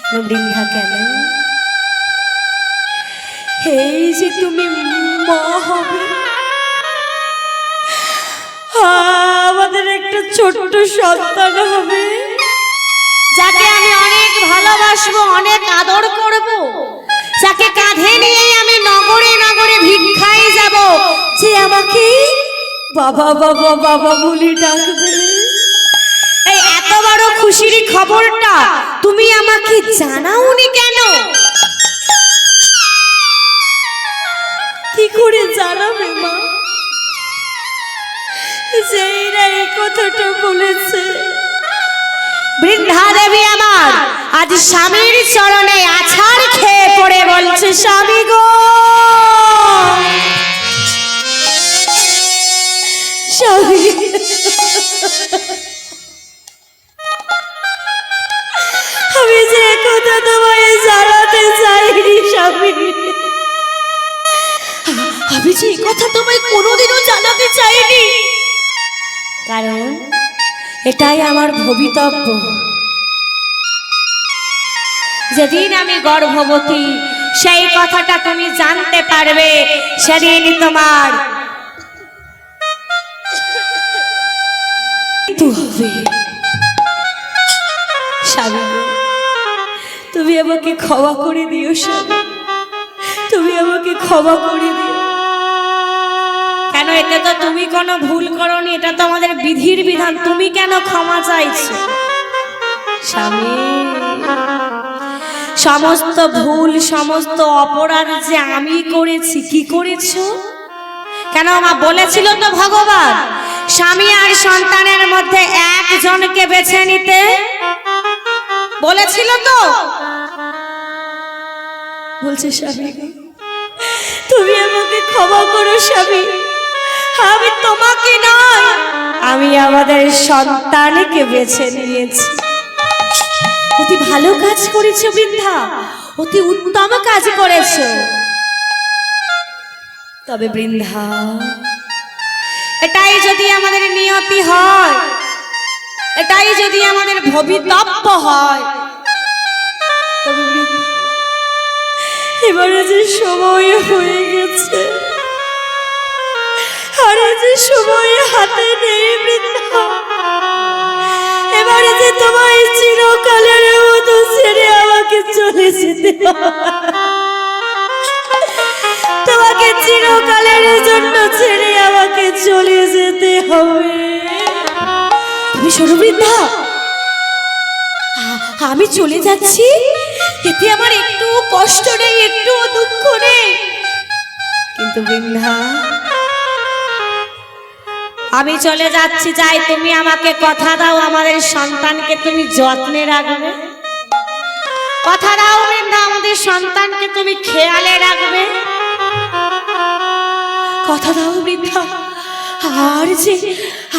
A: কেন বৃদ্ধা কেন? এই যে তুমি মা হবে, আমাদের একটা ছোট্ট সন্তান হবে যাকে আমি অনেক ভালোবাসবো, অনেক আদর করব, যাকে কাঁধে নিয়ে আমি নগরে নগরে ভিক্ষায় যাব, যে আমাকে বাবা বাবা বাবা বলে ডাকবে। এই এত বড় খুশির খবরটা তুমি আমাকে জানাওনি কেন? কি করে জানাবে মা? যেইরা এই কথাটা বলেছে বৃদ্ধা দেবী আমার আজ স্বামীর চরণে আছাড় খেয়ে পড়ে বলছে, স্বামী গো স্বামী, আমি যে কথা তোমায় জানাতে চাইনি স্বামী, আমি যে কথা তোমায় কোনোদিনও জানাতে চাইনি, কারণ এটাই আমার ভবিতব্য। যেদিন আমি গর্ভবতী সেই কথাটা তুমি জানতে পারবে, সেদিন তোমার মৃত্যু হবে। স্বামী তুমি আমাকে ক্ষমা করে দিও স্বামী, তুমি আমাকে ক্ষমা করে দিও। কেন? এতে তো তুমি কোনো ভুল করোনি, এটা তো আমাদের বিধির বিধান, তুমি কেন ক্ষমা চাইছো? স্বামী সমস্ত ভুল সমস্ত অপরাধ যে আমি করেছি। কি করেছো? কেন মা বলেছিল তো ভগবান স্বামী আর সন্তানের মধ্যে একজনকে বেছে নিতে বলেছিল তো। বলছে স্বামী তুমি আমাকে ক্ষমা করো স্বামী, আমি তোমাকে নয় আমি আমাদের সন্তানকে বেছে নিয়েছি। অতি ভালো কাজ করেছো বৃদ্ধা, অতি উত্তম কাজ করেছো। তবে বৃদ্ধা এটাই যদি আমাদের নিয়তি হয়, এটাই যদি আমাদের ভবিতব্য হয়, তবে এবারে যে সময় হয়ে গেছে আর যে সময় হাতে নেই বৃদ্ধা, এবারে যে তোমায় চিরকালের মতো ছেড়ে আমাকে চলে যেতে তোমাকে চিরকালের জন্য ছেড়ে আমাকে চলে যেতে হবে। তুমি শোনো বৃদ্ধা, আমি চলে যাচ্ছি, এতে আমার একটু কষ্ট নেই, একটু দুঃখ নেই, কিন্তু বৃদ্ধা আমি চলে যাচ্ছি, যাই তুমি আমাকে কথা দাও আমাদের সন্তানকে তুমি যত্নে রাখবে। কথা দাও বৃদ্ধা আমাদের সন্তানকে তুমি খেয়ালে রাখবে। কথা দাও বৃদ্ধা।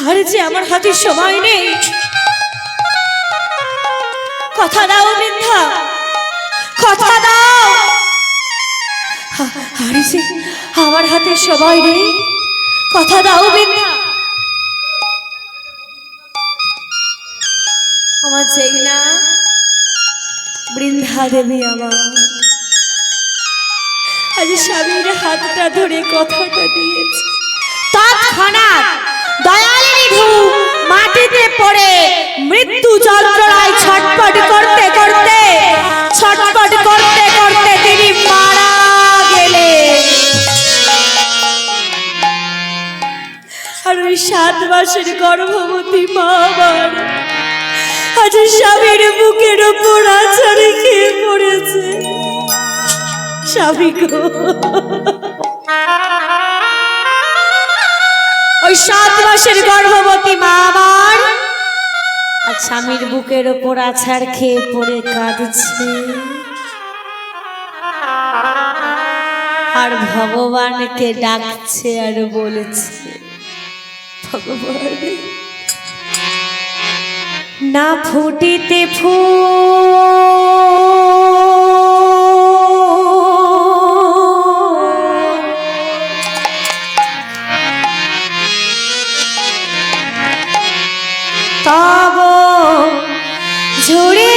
A: আর যে আমার হাতে সময় নেই, কথা দাও বৃদ্ধা, কথা দাও। আর যে আমার হাতে সময় নেই, কথা দাও বৃদ্ধা। আমার যেই না বৃদ্ধা দেবী আমার আজ স্বামীর হাতটা ধরে কথাটা দিয়েছে, তৎক্ষণাৎ দয়াল নিধু মাটিতে পড়ে মৃত্যু যন্ত্রণায় ছটফট করতে করতে তিনি মারা গেলেন। ওই 7 মাসের গর্ভবতী মা আমার আজ স্বামীর বুকের ওপর আছাড়ে খেয়ে পড়েছে। স্বামী গো, ওই 7 মাসের গর্ভবতী মা আমার আর স্বামীর বুকের ওপর আছাড় খেয়ে পড়ে কাঁদছে আর ভগবানকে ডাকছে আর বলেছে, ভগবান না ফুটিতে তব ঝুড়ে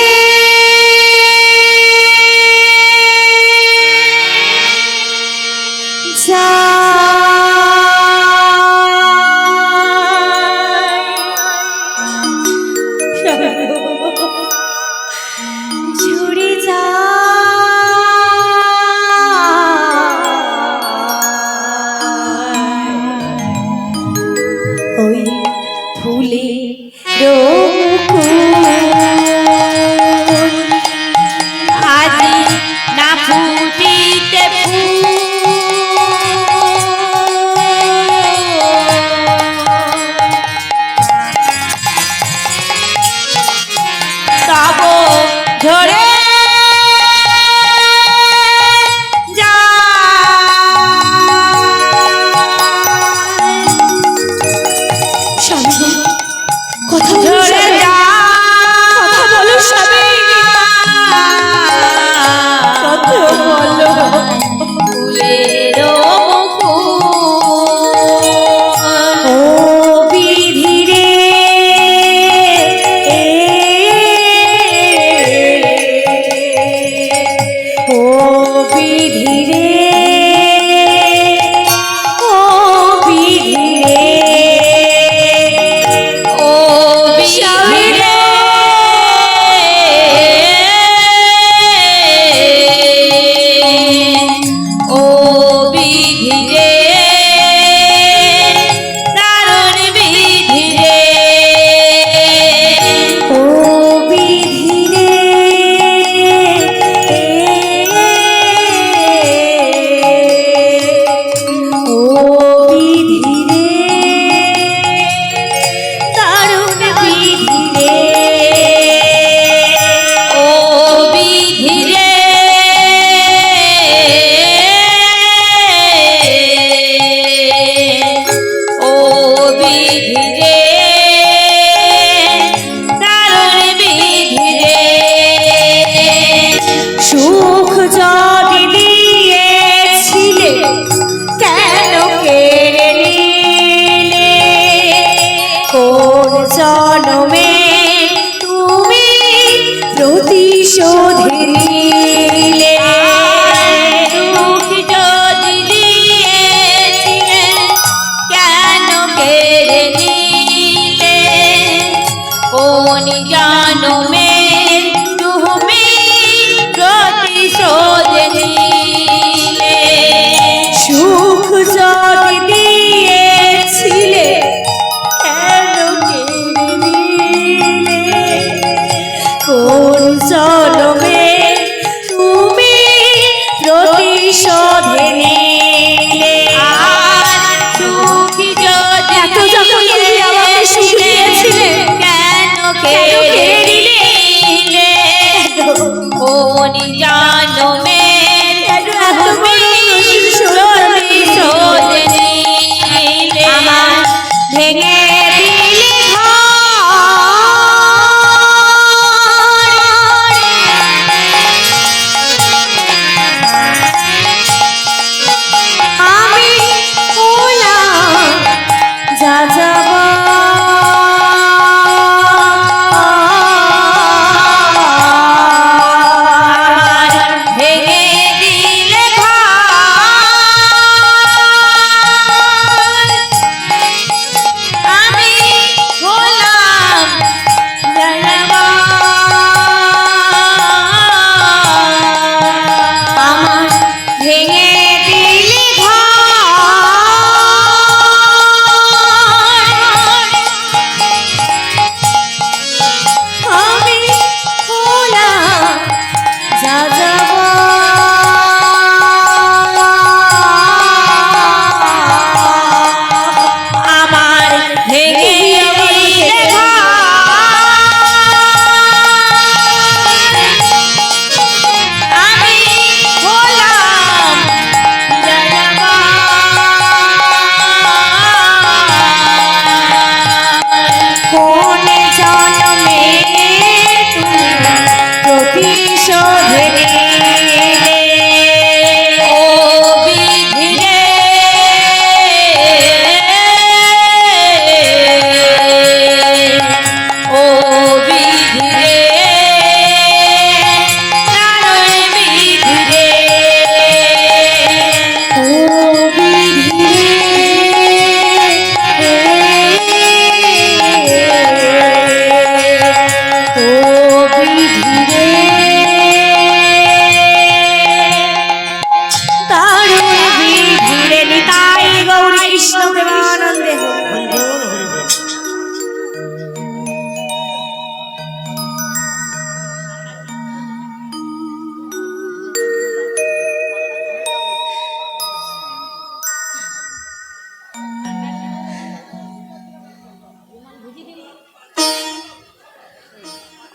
A: ঝুড়ে যায়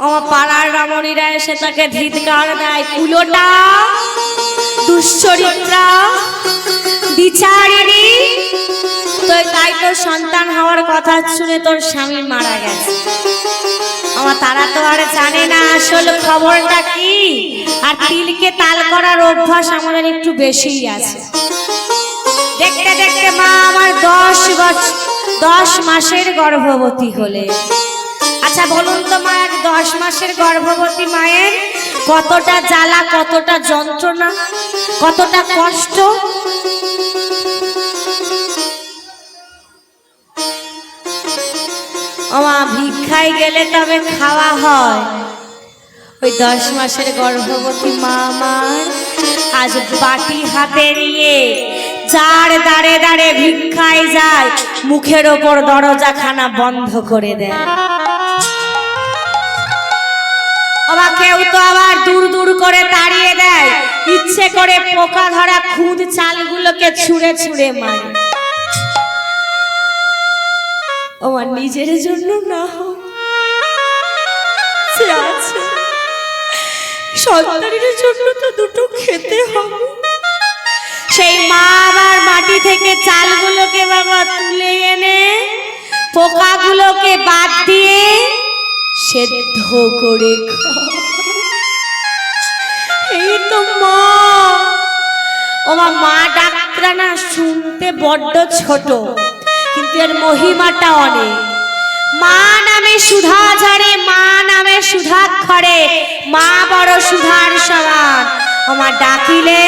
A: আমার পাড়ার রামণীরা এসে তাকে ধিৎকার দেয়, কুলোটা, দুশ্চরিত্রা, বিচারিণী, তাই তোর সন্তান হওয়ার কথা শুনে তোর স্বামী মারা গেছে। আমার তারা তো আর জানে না আসল খবরটা কি। আর তিলকে তাল করার অভ্যাস আমাদের একটু বেশিই আছে। দেখতে দেখতে মা আমার 10 মাসের গর্ভবতী হলে। আচ্ছা বলুন তো মা, 10 মাসের গর্ভবতী মায়ের কতটা জ্বালা, কতটা যন্ত্রণা, কতটা কষ্ট। মা ভিক্ষায় গেলে তবে খাওয়া হয়। ওই 10 মাসের গর্ভবতী মা আমার আজ বাটি হাতে নিয়ে যার দাঁড়ে দাঁড়ে ভিক্ষায় যায়, মুখের ওপর দরজাখানা বন্ধ করে দেয়। আবার কেউ তো আবার দূর দূর করে তাড়িয়ে দেয়, ইচ্ছে করে পোকা ধরা খুদ চালগুলোকে ছুঁড়ে ছুঁড়ে মারে। আমার নিজের জন্য না হোক, সে আছে সন্তানের জন্য তো দুটো খেতে হবে। সেই মা আবার মাটি থেকে চালগুলোকে বাবা তুলে এনে পোকাগুলোকে বাদ দিয়ে সেদ্ধ করে এই তো মা। ওমা মা ডাকটা না শুনতে বড্ড ছোট, কিন্তু এর মহিমাটা অনেক। মা নামে সুধা ঝরে, মা নামে সুধাক্ষরে, মা বড় সুধার সমান। আমার ডাকিলে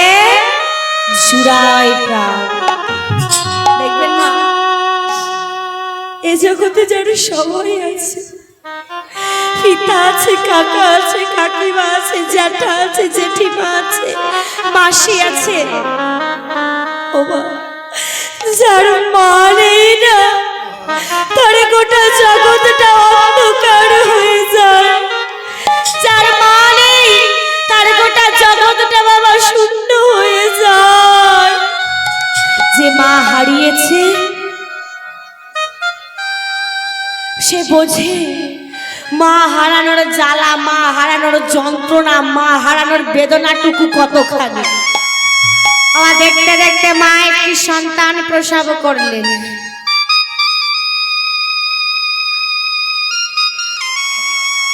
A: জুড়ায় প্রাণ। দেখবেন না এ জগতে যার সবাই আছে, পিতা আছে, কাকা আছে, কাকিমা আছে, জ্যাঠা আছে, জেঠিমা আছে, মাসি আছে, ও মা যার মা নেই না, তার গোটা জগৎটা অন্ধকার হয়ে যায়। যার মা নেই তার গোটা জগৎটা বাবা শূন্য হয়ে যায়। যে মা হারিয়েছে সে বোঝে মা হারানোর জ্বালা, মা হারানোর যন্ত্রণা, মা হারানোর বেদনাটুকু কতখানি। আমার দেখতে দেখতে মা একটি সন্তান প্রসব করলেন।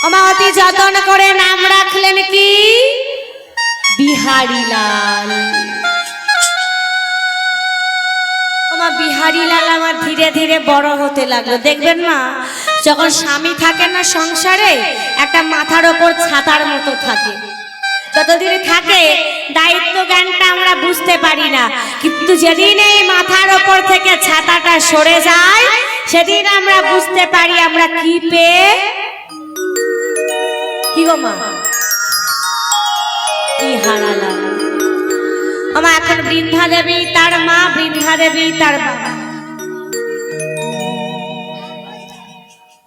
A: আমার অতি যত্ন করে নাম রাখলেন কি? বিহারীলাল। আমার বিহারীলাল আমার ধীরে ধীরে বড় হতে লাগলো। দেখবেন না যখন স্বামী থাকে না সংসারে, একটা মাথার ওপর ছাতার মতো থাকে। যতদিন থাকে দায়িত্ব জ্ঞানটা আমরা বুঝতে পারি না, কিন্তু যেদিন এই মাথার ওপর থেকে ছাতাটা সরে যায় সেদিন আমরা বুঝতে পারি আমরা কি পেয়ে কি গো মা কি হারালাম। আমার এখন বৃদ্ধা দেবী তার মা, বৃদ্ধা দেবী তার বাবা।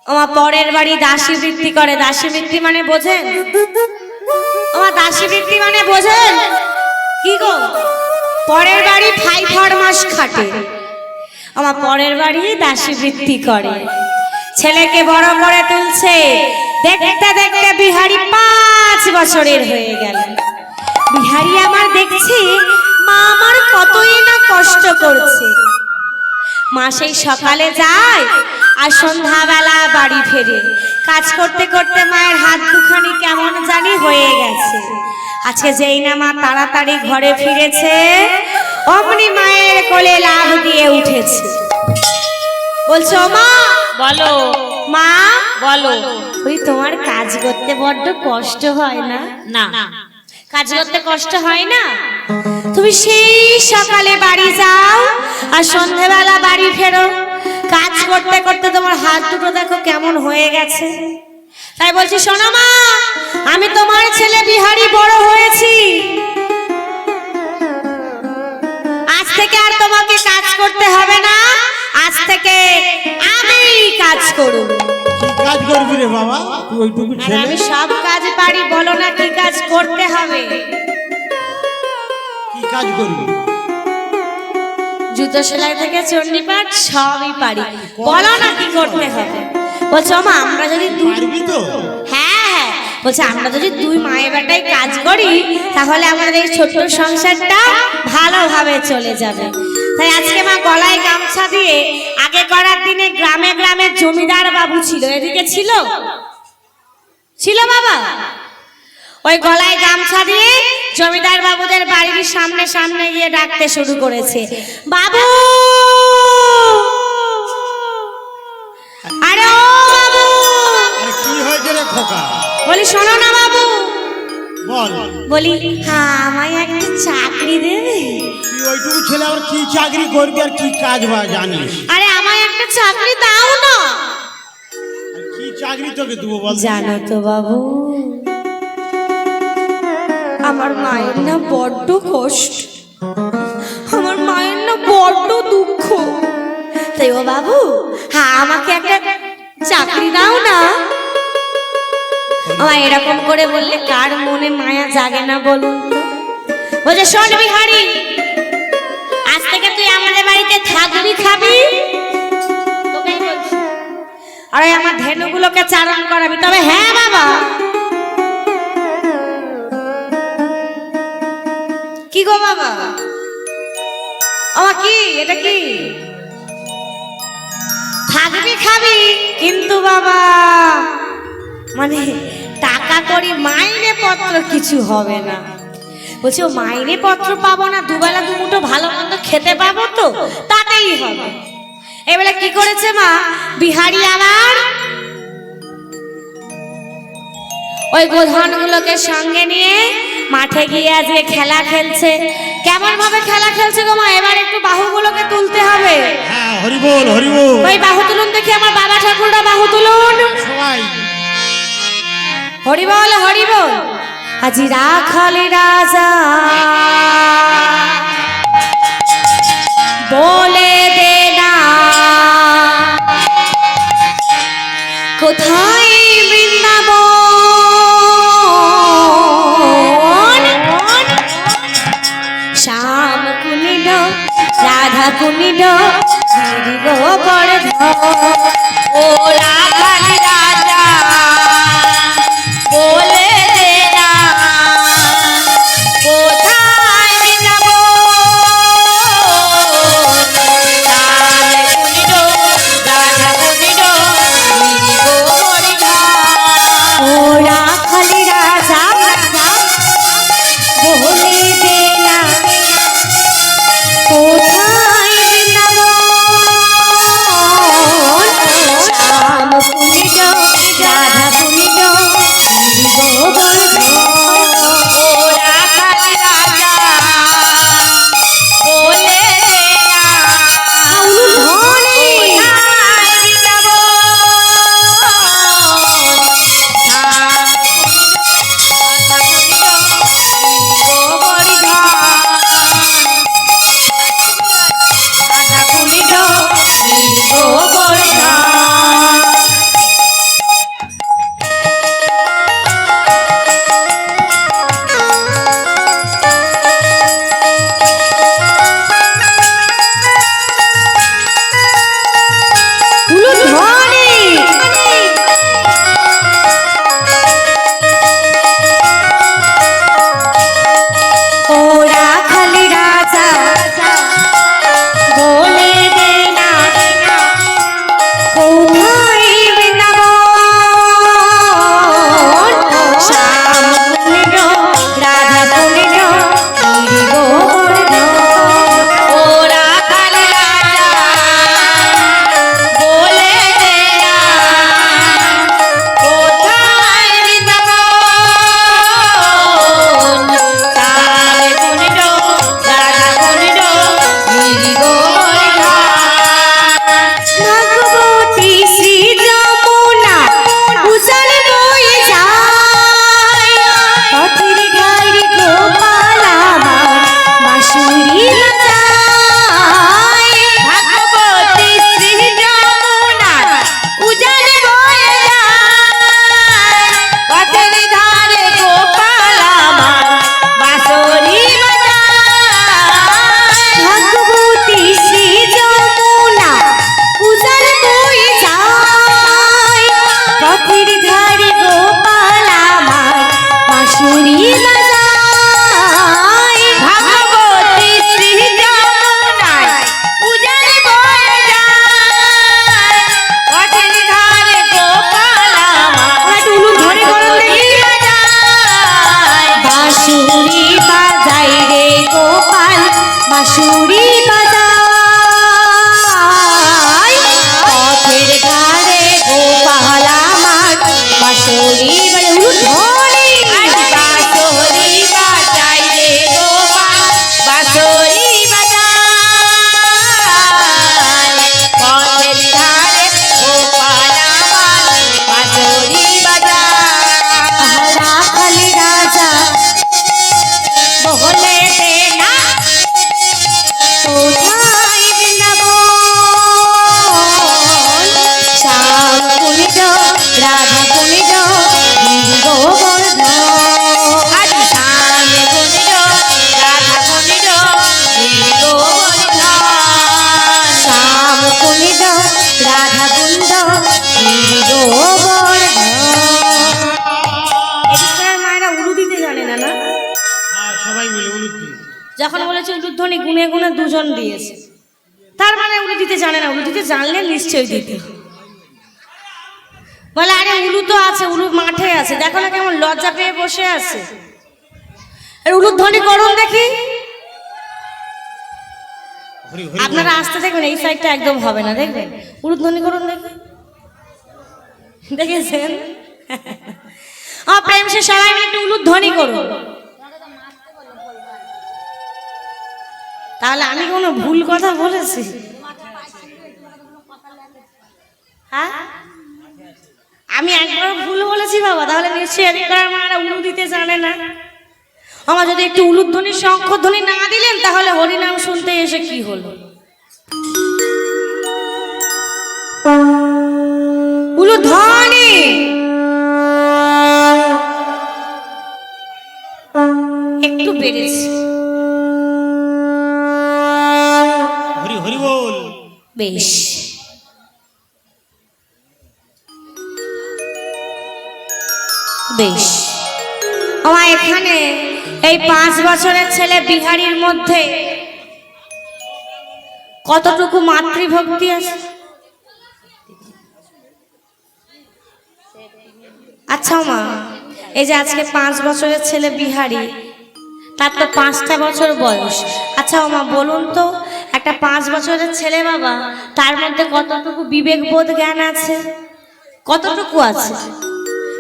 A: আমার পরের বাড়ি দাসী বৃত্তি করে। দাসী বৃত্তি মানে বোঝেন? আমার দাসী বৃত্তি মানে বোঝেন কি গো? পরের বাড়ি 5 মাস খাটে, আমার পরের বাড়ি দাসী বৃত্তি করে। ছেলেকে বড় করে তুলছে। দেখতে দেখতে বিহারি 5 বছরের হয়ে গেল। বিহারি আমার দেখছি মা আমার কতই না কষ্ট করছে। মা সেই সকালে যায় আর সন্ধ্যাবেলা বাড়ি ফেরে। কাজ করতে করতে মায়ের হাত দুখানি কেমন জানি হয়ে গেছে। আজকে যেই না মা তাড়াতাড়ি ঘরে ফিরেছে, অমনি মায়ের কোলে লাফ দিয়ে উঠেছে। বলছো মা?
B: বলো
A: মা
B: বলো।
A: ওই তোমার কাজ করতে বড্ড কষ্ট হয় না?
B: না
A: কাজ করতে কষ্ট হয় না? তুমি সেই সকালে বাড়ি যাও আর সন্ধ্যাবেলা বাড়ি ফেরো। কাজ করতে করতে তোমার হাত দুটো দেখো কেমন হয়ে গেছে। তাই বলছি শোনো মা, আমি তোমার ছেলে বিহারি বড় হয়েছি। আজ থেকে আর তোমাকে কাজ করতে হবে না, আজ থেকে আমি কাজ করব।
C: কি কাজ করবি রে বাবা তুই? ওইটুকু
A: আর
C: ছেলে।
A: আমি সব কাজ পারি, বলো না কি কাজ করতে হবে।
C: কি কাজ করবি?
A: জুতো সেলাই থেকে চণ্ডীপাঠ সবই পারি, বলো না কি করতে হবে। বলছো মা আমরা যদি
C: পারবি তো?
A: হ্যাঁ হ্যাঁ বলছে আমরা যদি দুই মায়ে বেটাই কাজ করি তাহলে আমাদের এই ছোট্ট সংসারটা ভালোভাবে চলে যাবে। তাই আজকে মা গলায় গামছা দিয়ে, আগে করার দিনে গ্রামে গ্রামে জমিদার বাবু ছিল, এদিকে ছিল ছিল বাবা, ওই গলায় গামছা দিয়ে জমিদার বাবুদের বাড়ির সামনে সামনে গিয়ে ডাকতে শুরু করেছে, বাবু, আরে ও বাবু।
C: আরে কি হয়েছে রে খোকা?
A: বলি শোনো না বাবু,
C: বল।
A: বলি হ্যাঁ আমায় একটা চাকরি দেবে?
C: তুই ওইটুকু ছেলে আবার কি চাকরি করবি আর কি কাজ বা জানিস?
A: আরে আমায় একটা চাকরি দাও না।
C: আর কি চাকরি তোকে দেবো বল?
A: জানো তো বাবু, আমার মায়ের না বড্ড কষ্ট, আমার মায়ের না বড্ড দুঃখ। তাই ও বাবু, হ্যাঁ আমাকে একটা চাকরি দাও না। আমার এরকম করে বললে কার মনে মায়া জাগে না বলুন তো? বলছে শোন বিহারি, আজ থেকে তুই আমাদের বাড়িতে থাকবি, খাবি, তোকেই বলছি, আর ওই আমার ধেনুগুলোকে চারণ করাবি। তবে হ্যাঁ বাবা, কি গো বাবা, আমার কি এটা কি থাকবি খাবি, কিন্তু বাবা মানে টাকা করি মাইনে পত্র কিছু হবে না। বলছি ও মাইনে পত্র পাবো না, দুবেলা দুমুঠো ভালো মন্দ খেতে পাবো তো, তাতেই হবে। এবারে কি করেছে মা বিহারি আমার ওই গোধানগুলোকে সঙ্গে নিয়ে মাঠে গিয়ে আজকে খেলা খেলছে। কেমন ভাবে খেলা খেলছে গো মা? এবার একটু বাহুগুলোকে তুলতে হবে।
C: হ্যাঁ, হরি বল, হরি বল।
A: ওই বাহু তুলুন দেখি, আমার বাবা ঠাকুররা বাহু তুলুন
C: সবাই।
A: হরি বল, হরি বল। আজি রাখালি রাজা বলে দে না, কোথায় বৃন্দাবন, শ্যাম কুনিল রাধা কুনিল গিরি গোবর্ধন।
B: ও রাখালি রাজা বলে দে না, কোথায়
A: বৃন্দাবন, শ্যাম কুনিল উলুধ্বন দিয়েছে, তার মানে উলু দিতে জানে না। উলু দিতে জানলে নিশ্চয়ই দিতে। বলে আরে উলু তো আছে, উলু মাঠে আছে, দেখো না কেমন লজ্জা পেয়ে বসে আছে। আর উলুধ্বনি করুন দেখি।
C: হরি হরি
A: আপনারা আসতে দেখবেন এই সাইডটা একদম হবে না, দেখবেন। উলুধ্বনি করুন দেখি, দেখেছেন? প্রেম সে সবাই মিলে একটু উলুধ্বনি করুন। তাহলে আমি কোনো ভুল কথা বলেছি? হ্যাঁ, আমি একবার ভুল বলেছি বাবা? তাহলে নিশ্চয়ই এদিককার মারা উলু দিতে জানে না। আমার যদি একটু উলুধ্বনি শঙ্খধ্বনি না দিলেন তাহলে হরিনাম শুনতে এসে কি হলো? উলুধ্বনি একটু বেড়েছে।
C: হরি হরি বল।
A: বেশ, বেশ। আমার এখানে এই 5 বছরের ছেলে বিহারীর মধ্যে কতটুকু মাতৃভক্তি আছে? আচ্ছা মা, এই যে আজকে 5 বছরের ছেলে বিহারী, তার তো 5টা বছর বয়স। আচ্ছা মা বলুন তো, একটা 5 বছরের ছেলে বাবা, তার মধ্যে কতটুকু বিবেকবোধ জ্ঞান আছে? কতটুকু আছে?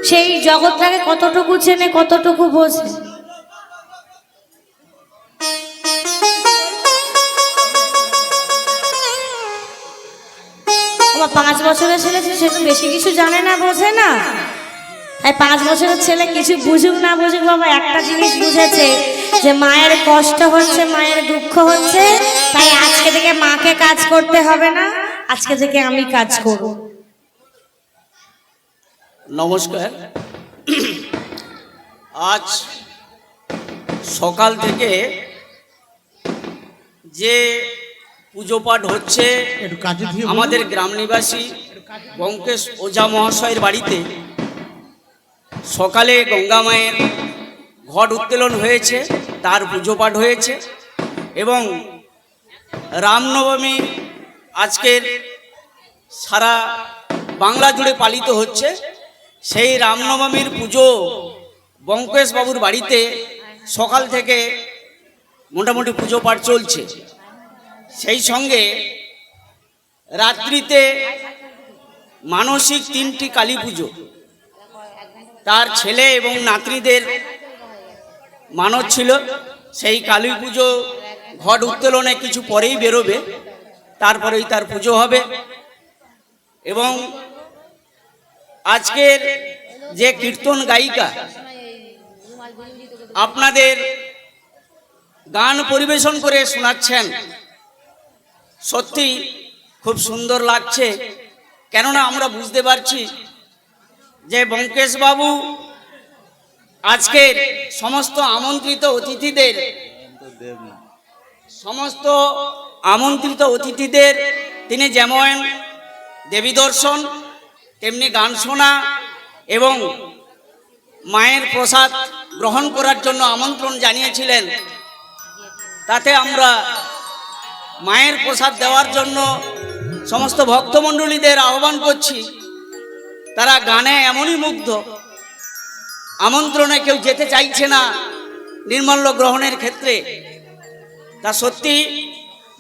A: সেই জগৎটাকে কতটুকু চেনে, কতটুকু বোঝে? আমার 5 বছরের ছেলে, সে তো বেশি কিছু জানে না, বোঝে না। তাই 5 বছরের ছেলে কিছু বুঝুক না বুঝুক বাবা, একটা জিনিস বুঝেছে যে মায়ের কষ্ট হচ্ছে, মায়ের দুঃখ হচ্ছে, তাই আজকে থেকে মাকে কাজ করতে হবে না, আজকে থেকে আমি কাজ করব।
D: নমস্কার। আজ সকাল থেকে যে পুজো পাঠ হচ্ছে
C: একটু কাছে দিয়ে বলুন।
D: আমাদের গ্রাম নিবাসী বঙ্কেশ ওঝা মহাশয়ের বাড়িতে সকালে গঙ্গা মায়ের ঘট উত্তোলন হয়েছে, তার পুজো পাঠ হয়েছে এবং রামনবমী আজকের সারা বাংলা জুড়ে পালিত হচ্ছে। সেই রামনবমীর পুজো বঙ্কেশ বাবুর বাড়িতে সকাল থেকে মোটামুটি পুজো পাঠ চলছে। সেই সঙ্গে রাত্রিতে মানসিক 3টি কালী পুজো, তার ছেলে এবং নাতনিদের মানত ছিল। সেই কালী পুজো ঘট উত্তোলনে কিছু পরেই বেরোবে, তারপরেই তার পুজো হবে। এবং আজকের যে কীর্তন গায়িকা আপনাদের গান পরিবেশন করে শোনাচ্ছেন, সত্যি খুব সুন্দর লাগছে। কেননা আমরা বুঝতে পারছি যে বঙ্কেশ বাবু আজকের সমস্ত আমন্ত্রিত অতিথিদের তিনি যেমন দেবী দর্শন, তেমনি গান শোনা এবং মায়ের প্রসাদ গ্রহণ করার জন্য আমন্ত্রণ জানিয়েছিলেন। তাতে আমরা মায়ের প্রসাদ দেওয়ার জন্য সমস্ত ভক্তমণ্ডলীদের আহ্বান করছি। তারা গানে এমনই মুগ্ধ, আমন্ত্রণে কেউ যেতে চাইছে না নির্মাল্য গ্রহণের ক্ষেত্রে। তা সত্যি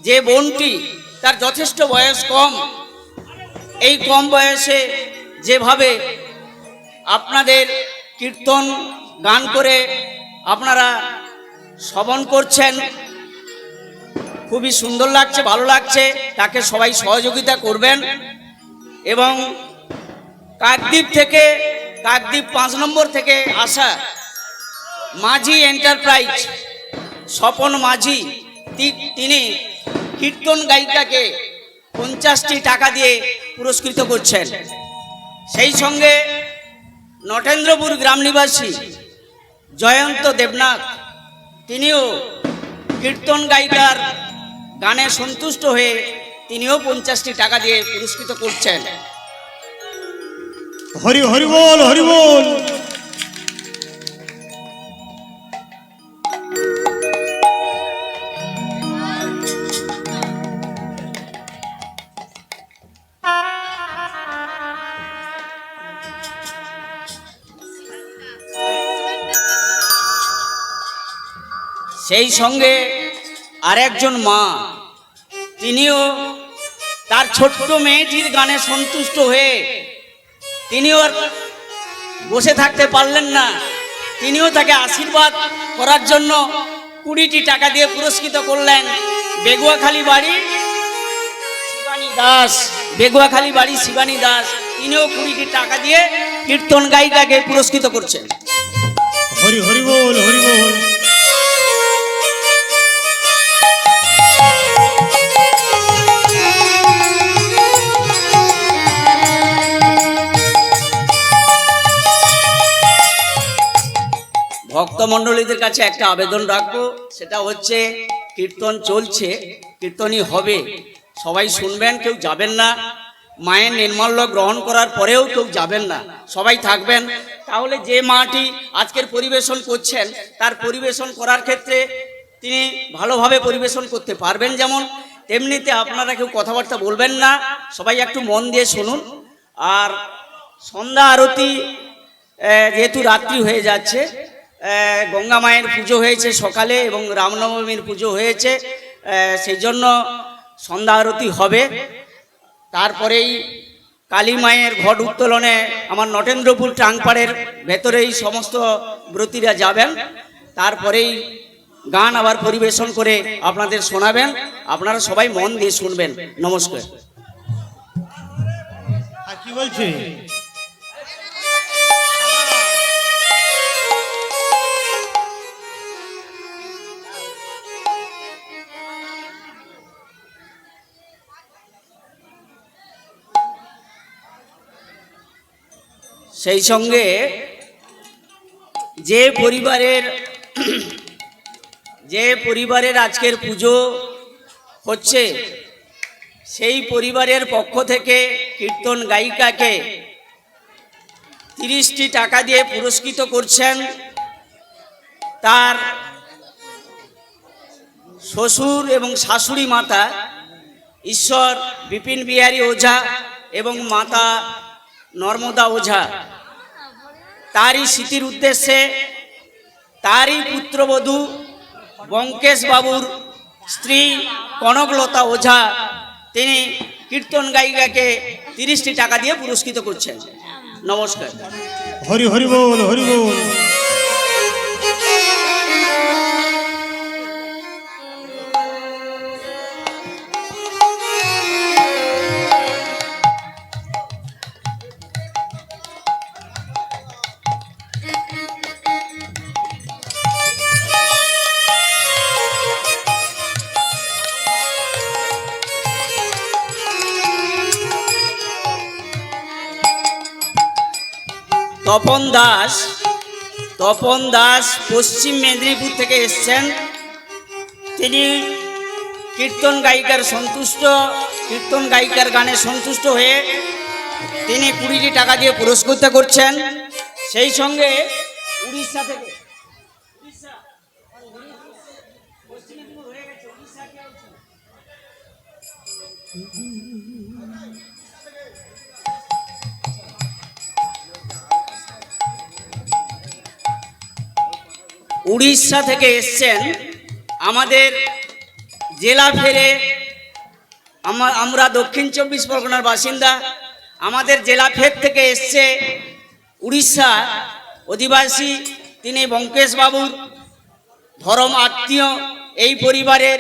D: যে বোনটি, তার যথেষ্ট বয়স কম, এই কম বয়সে যেভাবে আপনাদের কীর্তন গান করে আপনারা শ্রবণ করছেন, খুবই সুন্দর লাগছে, ভালো লাগছে। তাকে সবাই সহযোগিতা করবেন। এবং কাকদ্বীপ 5 নম্বর থেকে আসা মাঝি এন্টারপ্রাইজ স্বপন মাঝি, তিনি কীর্তন গায়িকাকে 50টি টাকা দিয়ে পুরস্কৃত করছেন। সেই সঙ্গে নটেন্দ্রপুর গ্রাম নিবাসী জয়ন্ত দেবনাথ, তিনিও কীর্তন গায়িকার গানে সন্তুষ্ট হয়ে তিনিও 50টি টাকা দিয়ে পুরস্কৃত করছেন।
C: হরি হরি বল, হরি বল।
D: সেই সঙ্গে আরেকজন মা, তিনিও তার ছোট্ট মেয়েটির গানে সন্তুষ্ট হয়ে তিনিও আর বসে থাকতে পারলেন না, তিনিও তাকে আশীর্বাদ করার জন্য 20টি টাকা দিয়ে পুরস্কৃত করলেন। বেগুয়াখালী বাড়ি শিবানী দাস, বেগুয়াখালী বাড়ি শিবানী দাস, তিনিও 20টি টাকা দিয়ে কীর্তন গায়িকাকে পুরস্কৃত করছেন।
C: হরি হরি বল, হরি বল।
D: ভক্তমণ্ডলীদের কাছে একটা আবেদন রাখবো, সেটা হচ্ছে কীর্তন চলছে, কীর্তনই হবে, সবাই শুনবেন, কেউ যাবেন না। মায়ের নির্মাল্য গ্রহণ করার পরেও কেউ যাবেন না, সবাই থাকবেন। তাহলে যে মাটি আজকের পরিবেশন করছেন তার পরিবেশন করার ক্ষেত্রে তিনি ভালোভাবে পরিবেশন করতে পারবেন, যেমন তেমনিতে আপনারা কেউ কথাবার্তা বলবেন না, সবাই একটু মন দিয়ে শুনুন। আর সন্ধ্যা আরতি যেহেতু রাত্রি হয়ে যাচ্ছে, গঙ্গা মায়ের পুজো হয়েছে সকালে এবং রামনবমীর পুজো হয়েছে, সেই জন্য সন্ধ্যা আরতি হবে। তারপরেই কালী মায়ের ঘট উত্তোলনে আমার নটেন্দ্রপুর টাংপাড়ের ভেতরেই সমস্ত ব্রতীরা যাবেন। তারপরেই গান আবার পরিবেশন করে আপনাদের শোনাবেন, আপনারা সবাই মন দিয়ে শুনবেন। নমস্কার।
C: আর কি বলছে?
D: সেই সঙ্গে যে পরিবারের আজকের পুজো হচ্ছে, সেই পরিবারের পক্ষ থেকে কীর্তন গায়িকাকে 30টি টাকা দিয়ে পুরস্কৃত করছেন তার শ্বশুর এবং শাশুড়ি মাতা ঈশ্বর বিপিন বিহারী ওঝা এবং মাতা নর্মদা ওঝা। তারই স্মৃতির উদ্দেশ্যে তারই পুত্রবধূ বঙ্কেশ বাবুর স্ত্রী কনকলতা ওঝা, তিনি কীর্তন গায়িকাকে 30টি টাকা দিয়ে পুরস্কৃত করছেন। নমস্কার।
C: হরি হরি বল, হরি বল।
D: তপন দাস পশ্চিম মেদিনীপুর থেকে এসছেন। তিনি কীর্তন গায়িকার গানে সন্তুষ্ট হয়ে তিনি 20টি টাকা দিয়ে পুরস্কৃত করছেন। সেই সঙ্গে উড়িষ্যা থেকে এসছেন আমাদের জেলা ফেরে। আমরা দক্ষিণ 24 পরগনার বাসিন্দা। আমাদের জেলা ফের থেকে এসছে উড়িষ্যা অধিবাসী, তিনি বঙ্কেশ বাবুর ধরম আত্মীয়। এই পরিবারের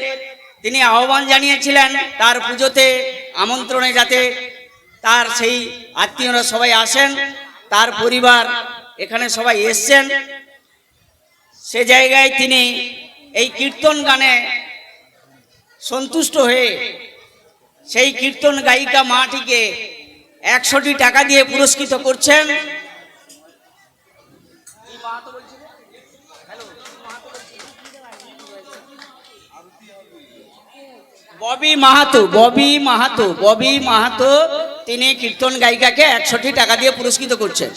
D: তিনি আহ্বান জানিয়েছিলেন তার পুজোতে আমন্ত্রণে যাতে তার সেই আত্মীয়রা সবাই আসেন। তার পরিবার এখানে সবাই এসছেন। সে জায়গায় তিনি এই কীর্তন গানে সন্তুষ্ট হয়ে সেই কীর্তন গায়িকা মাটিকে 100টি টাকা দিয়ে পুরস্কৃত করছেন। ববি মাহাতো তিনি কীর্তন গায়িকাকে 100টি টাকা দিয়ে পুরস্কৃত করছেন।